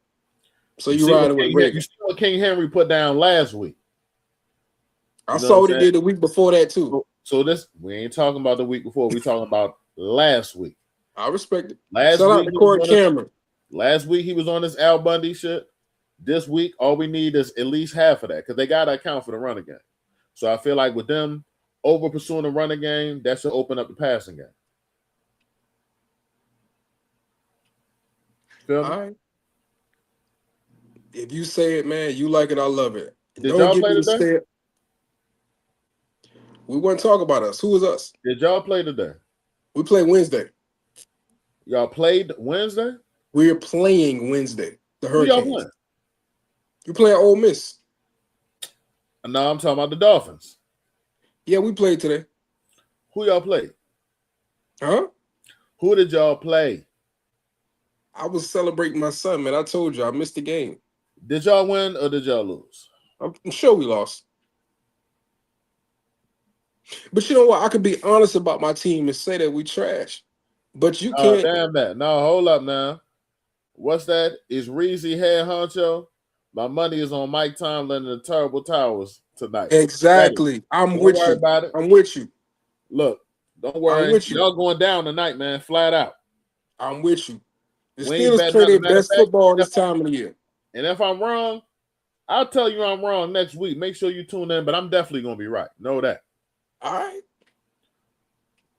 So You you see what riding with You Ravens. see what King Henry put down last week. I You know what saw I'm what he saying? did the week before that too. So this we ain't talking about the week before. We talking about last week. I respect it. Last Shout out week to he was Corey on this. Cameron. Last week he was on this Al Bundy shit. This week, all we need is at least half of that because they got to account for the running game. So I feel like with them over pursuing the running game, that should open up the passing game. Feel me? All right. If you say it, man, you like it, I love it. Did Don't y'all get play me to today? say it. We wouldn't talk about us. Who is us? Did y'all play today? We play Wednesday. Y'all played Wednesday? We're playing Wednesday. The Who y'all Hurricanes. playing? You playing Ole Miss? No, I'm talking about the Dolphins. Yeah, we played today. Who y'all played? Huh? Who did y'all play? I was celebrating my son, man. I told you I missed the game. Did y'all win or did y'all lose? I'm sure we lost. But you know what? I could be honest about my team and say that we trash. But you Oh, can't. damn that. No, hold up now. What's that? Is Reezy head honcho? My money is on Mike Tomlin and the Terrible Towers tonight. Betty, Exactly. I'm don't with worry you. about it. I'm with you. Look, don't I'm worry. with you. Y'all going down tonight, man. Flat out. I'm with you. The We ain't Steelers betting play nothing. their Matter of best fact, football this time of the year. and if I'm wrong, I'll tell you I'm wrong next week. Make sure you tune in, but I'm definitely gonna be right. Know that. All right.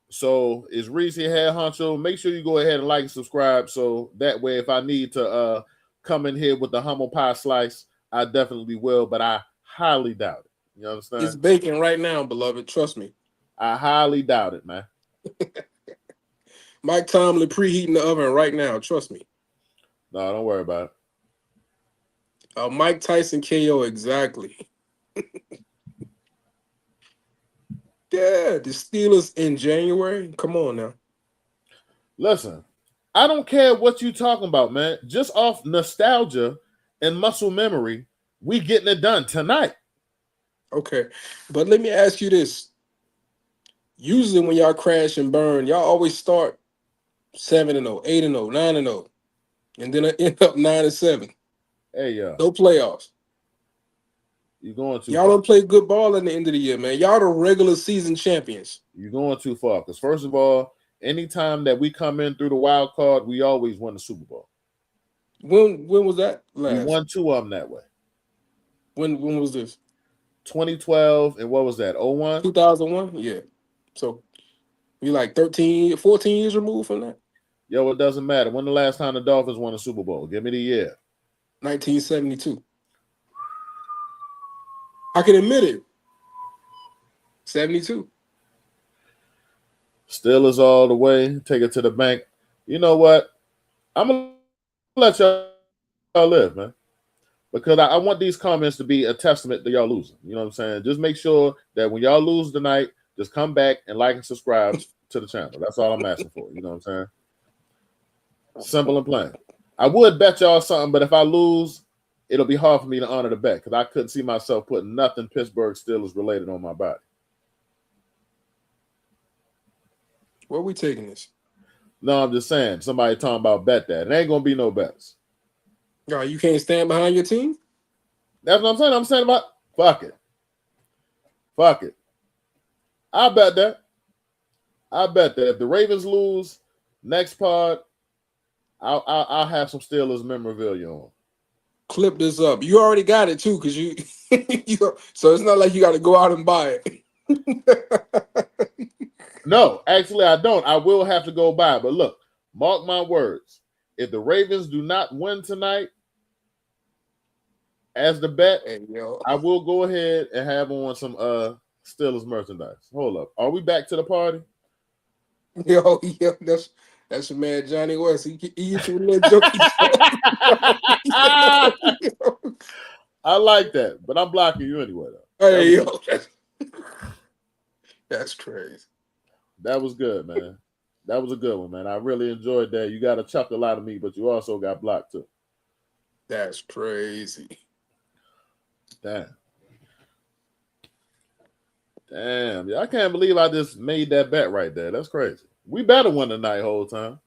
So is Reese head honcho? Make sure you go ahead and like and subscribe. So that way, if I need to come in here with the humble pie slice, I definitely will. But I highly doubt it. You understand? It's baking right now, beloved. Trust me. I highly doubt it, man. Mike Tomlin preheating the oven right now. Trust me. No, don't worry about it. Mike Tyson KO exactly. Yeah, the Steelers in January. Come on now. Listen, I don't care what you talking about, man. Just off nostalgia and muscle memory, we getting it done tonight. Okay, but let me ask you this. Usually when y'all crash and burn, y'all always start 7-0, 8-0, 9-0, and then I end up 9-7. Hey, No playoffs. you're going too Y'all far. don't play good ball at the end of the year, man. Y'all the regular season champions. You're going too far. Because first of all, anytime that we come in through the wild card, we always win the Super Bowl. When was that We last? won 2 of them that way. When was this? 2012 and what was that? 01? 2001? Yeah. So we like 13, 14 years removed from that? Yo, it doesn't matter. When the last time the Dolphins won a Super Bowl? Give me the year. 1972. I can admit it. 72. Steelers all the way. Take it to the bank. You know what? I'm going to let y'all live, man. Because I want these comments to be a testament to y'all losing. You know what I'm saying? Just make sure that when y'all lose tonight, just come back and like and subscribe to the channel. That's all I'm asking for. You know what I'm saying? Simple and plain. I would bet y'all something, but if I lose, it'll be hard for me to honor the bet because I couldn't see myself putting nothing Pittsburgh Steelers related on my body. Where are we taking this? No, I'm just saying. Somebody talking about bet that. It ain't going to be no bets. All right, you can't stand behind your team? That's what I'm saying. I'm saying about fuck it. Fuck it. I bet that. I bet that if the Ravens lose next pod, I'll have some Steelers memorabilia on. clip this up. You already got it too, because you, so it's not like you got to go out and buy it. No, actually, I don't. I will have to go by. But look, mark my words. If the Ravens do not win tonight, as the bet, Hey, yo. I will go ahead and have on some Steelers merchandise. Hold up. Are we back to the party? Yo, that's your man Johnny West. He hit you with a little jokey joke. I like that, but I'm blocking you anyway, though. Hey, yo, that's crazy. That was good, man. That was a good one, man. I really enjoyed that. You got a chuckle out of me, but you also got blocked too. That's crazy. Damn. Damn. Yeah, I can't believe I just made that bet right there. That's crazy. We better win tonight whole time.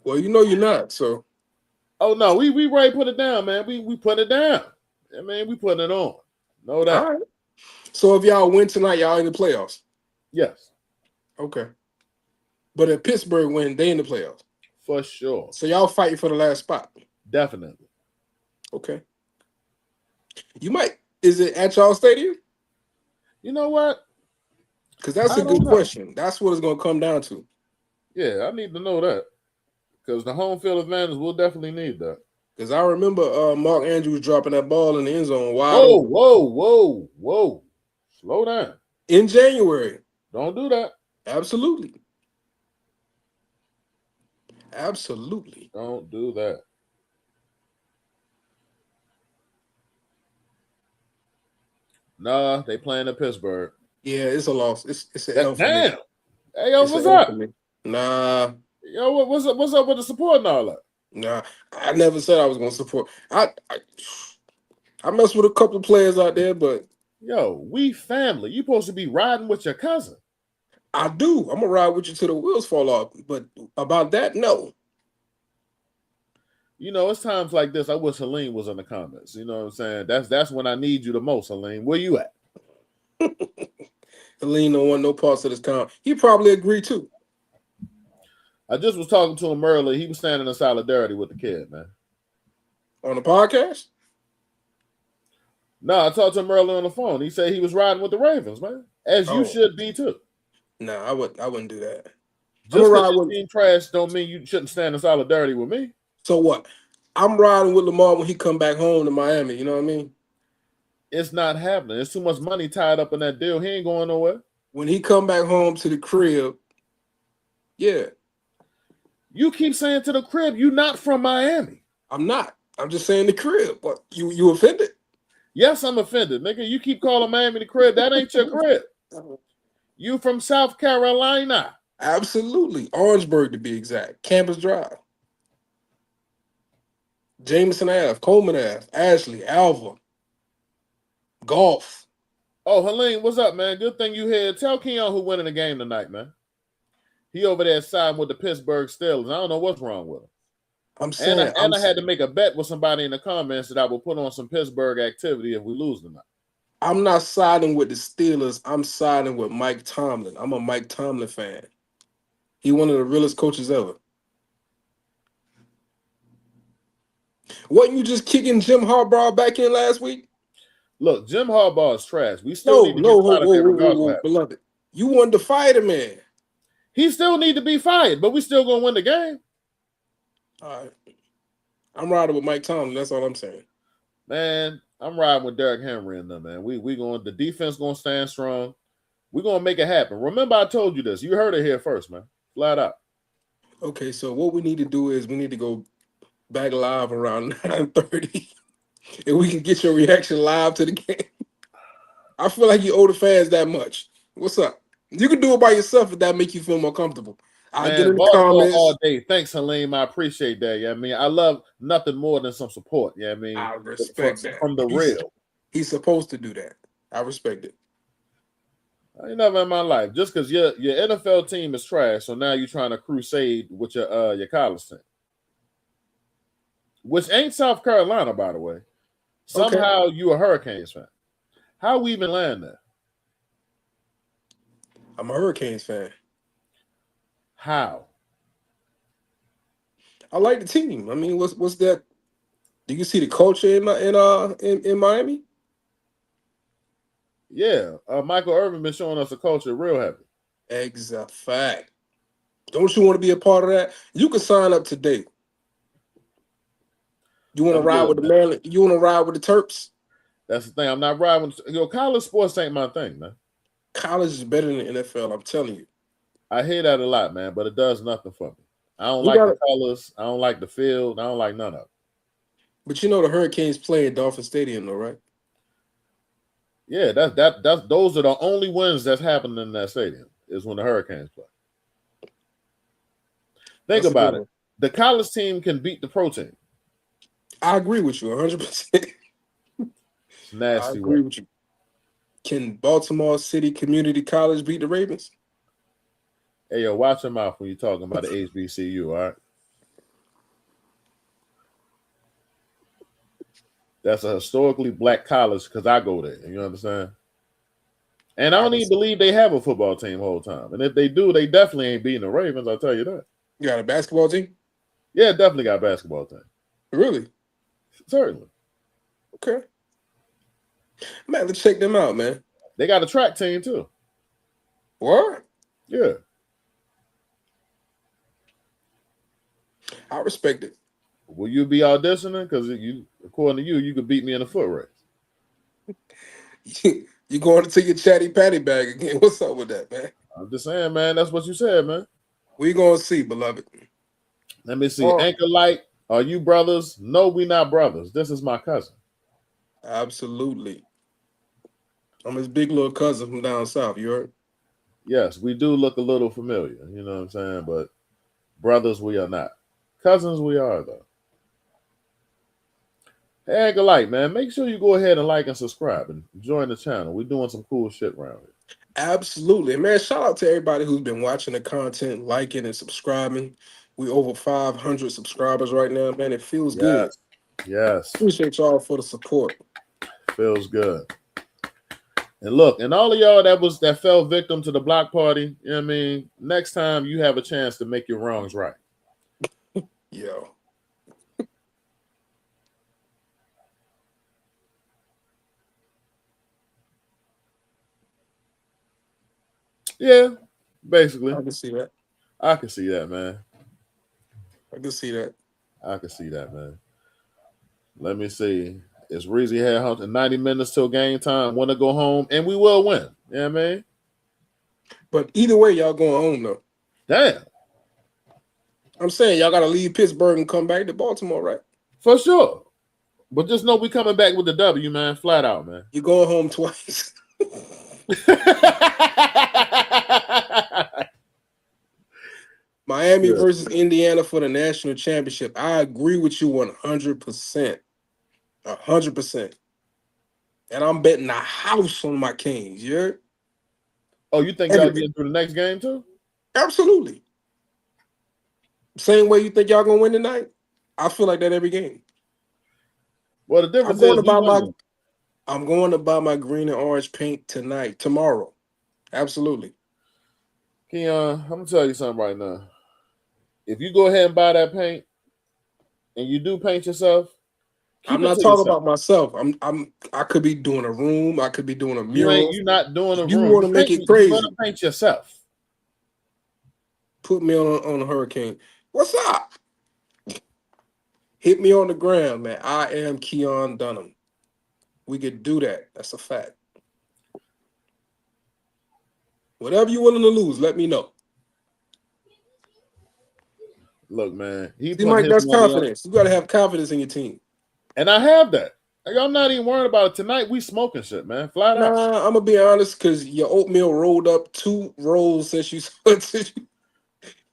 Well, you know you're not, so. Oh no, we ready to put it down, man. We put it down. I mean, we putting it on. No doubt. All right. So if y'all win tonight, y'all in the playoffs. Yes. Okay. But if Pittsburgh win, they in the playoffs. For sure. So y'all fighting for the last spot. Definitely. Okay. You might. Is it at y'all stadium? You know what? Because that's a good question. That's what it's going to come down to. Yeah, I need to know that. Because the home field advantage, we'll definitely need that. Because I remember Mark Andrews dropping that ball in the end zone wide open. Whoa. Slow down. In January. Don't do that. Absolutely. Absolutely. Don't do that. Nah, they playing in Pittsburgh. Yeah, it's a loss. It's an L for Damn. me. Hey, yo, It's what's an L up? for me. Nah. Yo, what's up with the support and all that? Nah. I never said I was going to support. I mess with a couple of players out there, but Yo, we family. You supposed to be riding with your cousin. I do. I'm going to ride with you till the wheels fall off. But about that, no. You know, it's times like this. I wish Helene was in the comments. You know what I'm saying? That's when I need you the most, Helene. Where you at? Helene don't want no parts of this town. He probably agree too. I just was talking to him earlier. He was standing in solidarity with the kid, man. On the podcast? No, I talked to him earlier on the phone. He said he was riding with the Ravens, man. As you should be too. No, I wouldn't do that. Just because your team trash don't mean you shouldn't stand in solidarity with me. So what? I'm riding with Lamar when he come back home to Miami. You know what I mean? It's not happening. There's too much money tied up in that deal. He ain't going nowhere. When he come back home to the crib, yeah. You keep saying to the crib, you not from Miami. I'm not. I'm just saying the crib. What? You offended? Yes, I'm offended, nigga. You keep calling Miami the crib. That ain't your crib. You from South Carolina. Absolutely. Orangeburg to be exact. Campus Drive. Jameson Ave, Coleman Ave, Ashley, Alva. Golf. Oh, Helene, what's up, man? Good thing you here. Tell Keon who winning the game tonight, man. He over there siding with the Pittsburgh Steelers. I don't know what's wrong with him. I'm saying, I had to make a bet with somebody in the comments that I will put on some Pittsburgh activity if we lose tonight. I'm not siding with the Steelers. I'm siding with Mike Tomlin. I'm a Mike Tomlin fan. He one of the realest coaches ever. Wasn't you just kicking Jim Harbaugh back in last week? Look, Jim Harbaugh is trash. We still need to get out of there regardless of that. Beloved. You wanted to fire the man. He still need to be fired, but we still gonna win the game. All right. I'm riding with Mike Tomlin. That's all I'm saying. Man, I'm riding with Derrick Henry in them, man. We going the defense gonna stand strong. We're gonna make it happen. Remember, I told you this. You heard it here first, man. Flat out. Okay, so what we need to do is we need to go back live around 9:30. And we can get your reaction live to the game. I feel like you owe the fans that much. What's up? You can do it by yourself if that make you feel more comfortable. I'll get in the comments all day. Thanks, Helene. I appreciate that. Yeah, I mean, I love nothing more than some support. Yeah, I mean, I respect that from the real. He's supposed to do that. I respect it. I ain't never in my life. Just because your NFL team is trash, so now you're trying to crusade with your college team, which ain't South Carolina, by the way. Somehow you a Hurricanes fan. How we even land there? I'm a Hurricanes fan. How? I like the team. I mean, what's that? Do you see the culture in Miami? Yeah, Michael Irvin been showing us a culture real heavy. Exact fact. Don't you want to be a part of that? You can sign up today. You want to I'm ride with good, the man. Maryland? You want to ride with the Terps? That's the thing. I'm not riding. College sports ain't my thing, man. College is better than the NFL. I'm telling you. I hear that a lot, man, but it does nothing for me. I don't You like got the it. colors. I don't like the field. I don't like none of it. But you know the Hurricanes play at Dolphin Stadium, though, right? Yeah, that's those are the only wins that's happening in that stadium is when the Hurricanes play. Think That's a good about it. one. The college team can beat the pro team. I agree with you 100%. It's I nasty agree work. with you. Can Baltimore City Community College beat the Ravens? Hey, yo, watch your mouth when you're talking about the HBCU, all right? That's a historically black college because I go there. You understand? And I I don't can even see. believe they have a football team the whole time. And if they do, they definitely ain't beating the Ravens. I'll tell you that. You got a basketball team? Yeah, definitely got a basketball team. Really? Certainly. Okay. Man, let's check them out, man. They got a track team too. What? Yeah. I respect it. Will you be auditioning? Because you, according to you, you could beat me in a foot race. You going to take your chatty patty bag again? What's up with that, man? I'm just saying, man. That's what you said, man. We gonna see, beloved. Let me see. Oh, Anchor Light, are you brothers? No, we not brothers. This is my cousin. absolutely. I'm his big little cousin from down south. You heard? Yes, we do look a little familiar. You know what I'm saying? But brothers, we are not. Cousins, we are, though. Hey, Anchor Light, man. Make sure you go ahead and like and subscribe and join the channel. We're doing some cool shit around here. Absolutely, man. Shout out to everybody who's been watching the content, liking and subscribing. We over 500 subscribers right now, man. It feels good. Yes. Yes. Appreciate y'all for the support. Feels good. And look, and all of y'all that fell victim to the block party, you know what I mean? Next time you have a chance to make your wrongs right. Yo. Yeah, basically. I can see that. I can see that, man. I can see that. I can see that, man. Let me see. It's Reezy Head Hunter. 90 minutes till game time. Want to go home, and we will win. You know what I mean? But either way, y'all going home though. Damn. I'm saying y'all gotta leave Pittsburgh and come back to Baltimore, right? For sure. But just know we coming back with the W, man. Flat out, man. You're going home twice. Miami Yeah. versus Indiana for the national championship. I agree with you 100%. 100%. And I'm betting a house on my Kings. You heard? Oh, you think y'all Everything. getting through the next game too? Absolutely. Same way you think y'all gonna win tonight. I feel like that every game. Well, the I'm difference going is to we buy my winning. I'm going to buy my green and orange paint tomorrow. Absolutely. Keon, I'm gonna tell you something right now. If you go ahead and buy that paint and you do paint yourself, I'm keep it not to talking yourself. about myself. I could be doing a room. I could be doing a mural. You're not doing a You room. want to make it You're gonna crazy? paint yourself. Put me on a hurricane. What's up? Hit me on the ground, man. I am Keon Dunham. We could do that. That's a fact. Whatever you're willing to lose, let me know. Look, man, he See, putting Mike, his that's money up, confidence. You got to have confidence in your team. and I have that. Like, I'm not even worried about it tonight. We smoking shit, man. Flat out. Nah, I'm gonna be honest, because your oatmeal rolled up 2 rolls since you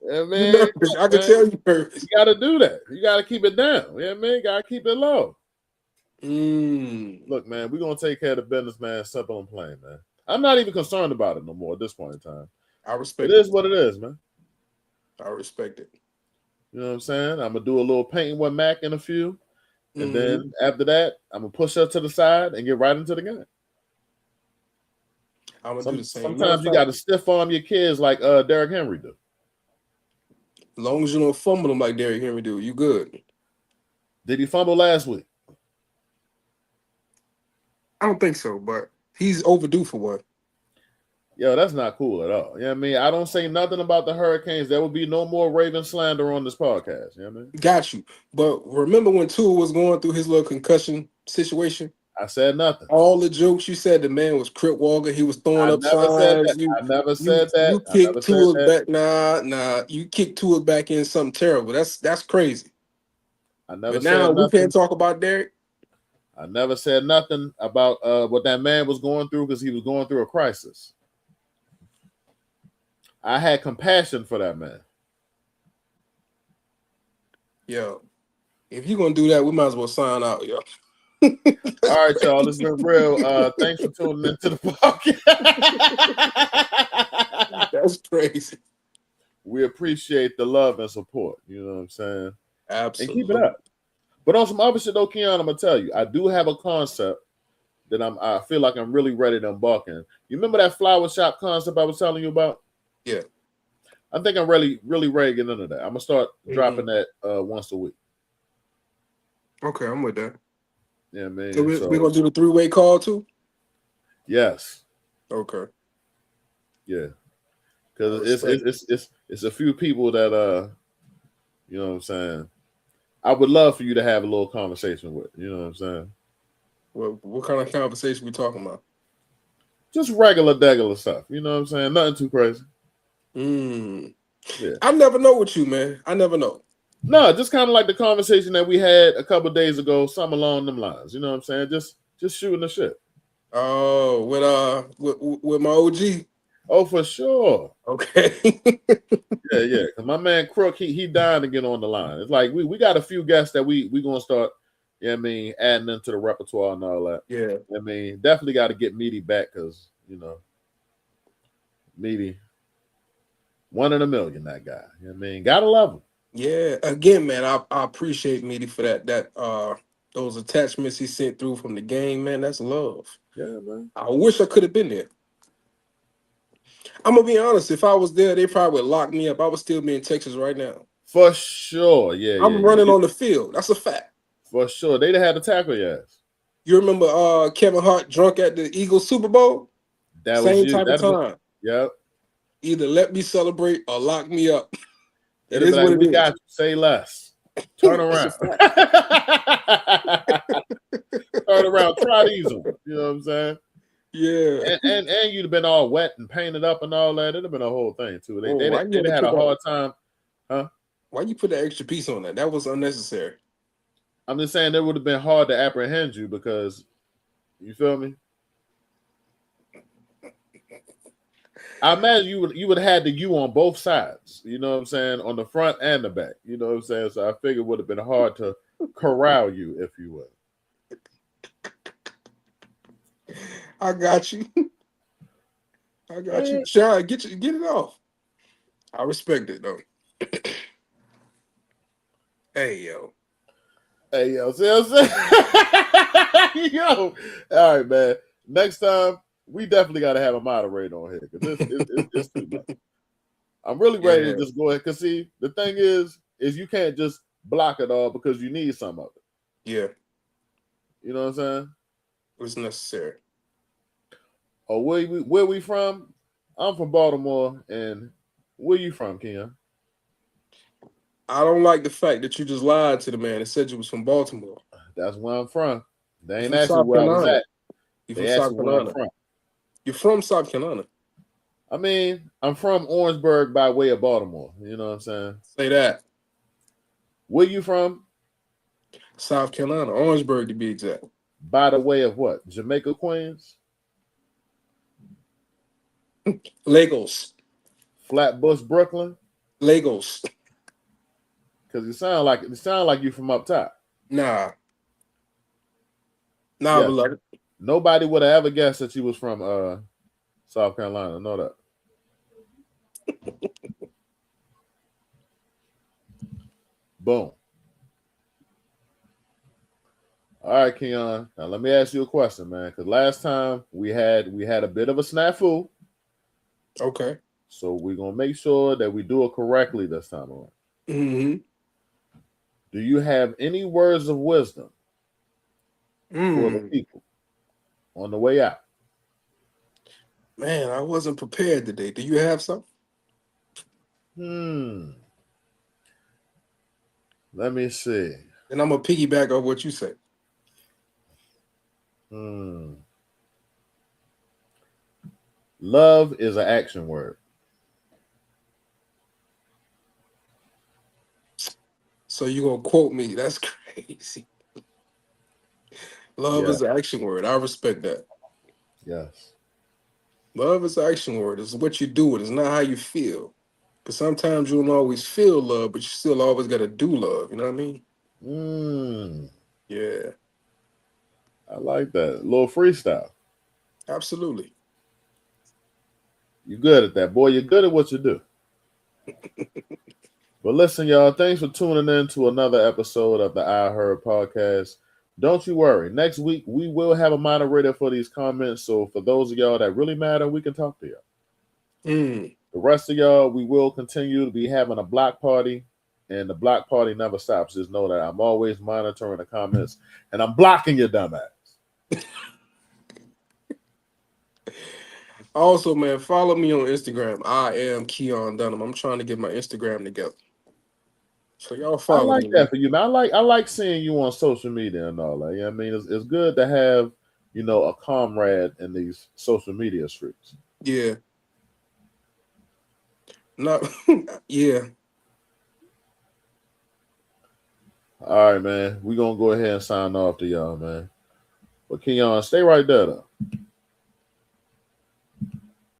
Yeah, you man. nervous. Look, I can man, tell you nervous. you got to do that. You got to keep it down. You know what I mean? Got to keep it low. Look, man, we're gonna take care of the business, man. Simple and plain, man. I'm not even concerned about it no more at this point in time. I It respect it. is what it is, man. I respect it. You know what I'm saying? I'm gonna do a little painting with Mac in a few, and Mhm. then after that, I'm gonna push her to the side and get right into the game. I'm gonna do the same. Matter of Sometimes you fact, got to stiff arm your kids like Derrick Henry do. as long as you don't fumble them like Derrick Henry do, you good. Did he fumble last week? I don't think so, but he's overdue for one. Yo, that's not cool at all. You know what I mean? I don't say nothing about the Hurricanes. There will be no more Raven slander on this podcast. You know what I mean? Got you. But remember when Tua was going through his little concussion situation? I said nothing. All the jokes you said, the man was Crip Walker. He was throwing I up never said signs. that. I never said that. You I never kicked said Tua that. back. Nah. You kicked Tua back in something terrible. That's crazy. I never But now said we can't nothing. talk about Derek. I never said nothing about what that man was going through because he was going through a crisis. I had compassion for that man. Yo, if you're gonna do that, we might as well sign out, yo. All right, y'all. This has been real. Thanks for tuning into the podcast. That's crazy. We appreciate the love and support. You know what I'm saying? Absolutely. And keep it up. But on some other shit, though, Keon, I'm gonna tell you, I do have a concept that I feel like I'm really ready to embark in. You remember that flower shop concept I was telling you about? Yeah. I think I'm really ready to get into that. I'm gonna start dropping that once a week. Okay, I'm with that. Yeah, man. So we're gonna do the 3-way call too? Yes. Okay. Yeah. Because it's a few people that you know what I'm saying, I would love for you to have a little conversation with. You know what I'm saying? What kind of conversation we talking about? Just regular stuff. You know what I'm saying? Nothing too crazy. Yeah. I never know with you, man. I never know. No, just kind of like the conversation that we had a couple of days ago, something along them lines. You know what I'm saying? Just shooting the shit. Oh, with my OG. Oh, for sure. Okay. Yeah. Cause my man Crook, he dying to get on the line. It's like we got a few guests that we gonna start, you know what I mean, adding into the repertoire and all that. Yeah. I mean, definitely got to get Meaty back because, you know, Meaty, 1 in a million, that guy. You know what I mean? Gotta love him. Yeah. Again, man, I appreciate Meaty for that those attachments he sent through from the game, man. That's love. Yeah, man. I wish I could have been there. I'm gonna be honest. If I was there, they probably would lock me up. I would still be in Texas right now. For sure. Yeah. I'm running on the field. That's a fact. For sure. They'd have had to tackle your ass. You remember Kevin Hart drunk at the Eagles Super Bowl? That Same was type of time. Yep. Either let me celebrate or lock me up. It It'd is be like, what it we is. got you. Say less. Turn around. Turn around. Try these ones. You know what I'm saying? Yeah. And you'd have been all wet and painted up and all that. It'd have been a whole thing too. They'd had a hard time. Huh? Why you put that extra piece on that? That was unnecessary. I'm just saying it would have been hard to apprehend you because, you feel me? I imagine you would have had the U on both sides. You know what I'm saying? On the front and the back. You know what I'm saying? So I figured it would have been hard to corral you, if you would. I got you. I got you. Sean, get it off. I respect it though. Hey yo. See what I'm saying? Yo. All right, man. Next time, we definitely got to have a moderator on here because it's too much. I'm really ready to just go ahead. Because, see, the thing is you can't just block it all because you need some of it. Yeah. You know what I'm saying? It's necessary. Oh, where we from? I'm from Baltimore. And where you from, Ken? I don't like the fact that you just lied to the man and said you was from Baltimore. That's where I'm from. They ain't from asking South where Carolina. I was at. You They from South asking where I'm Carolina. from. You're from South Carolina. I mean, I'm from Orangeburg by way of Baltimore. You know what I'm saying? Say that. Where you from? South Carolina, Orangeburg to be exact. By the way of what? Jamaica, Queens? Lagos. Flatbush, Brooklyn? Lagos. Because it sound like you from up top. Nah, Yeah. beloved. Nobody would have ever guessed that you was from South Carolina. Know that. Boom. All right, Keon. Now let me ask you a question, man. Because last time we had a bit of a snafu. Okay. So we're gonna make sure that we do it correctly this time around. Mm-hmm. Do you have any words of wisdom for the Mm, people on the way out? man, I wasn't prepared today. Do you have some? Hmm. Let me see. And I'm gonna piggyback on what you said. Hmm. Love is an action word. So you gonna quote me? That's crazy. Love Yeah. is an action word. I respect that. Yes. Love is an action word. It's what you do. It's not how you feel. Because sometimes you don't always feel love, but you still always got to do love. You know what I mean? Hmm. Yeah, I like that. A little freestyle. absolutely. You good at that, boy. You're good at what you do. But listen, y'all, thanks for tuning in to another episode of the I Heard podcast. Don't you worry. Next week, we will have a moderator for these comments. So for those of y'all that really matter, we can talk to y'all. Mm. The rest of y'all, we will continue to be having a block party. And the block party never stops. Just know that I'm always monitoring the comments. And I'm blocking your dumb ass. Also, man, follow me on Instagram. I am Keon Dunham. I'm trying to get my Instagram together. So y'all I follow like me, that man. for you, man. I like seeing you on social media and all that. You know what I mean? It's good to have, a comrade in these social media streets. Yeah. Not yeah. All right, man. We're gonna go ahead and sign off to y'all, man. But Keon, stay right there though.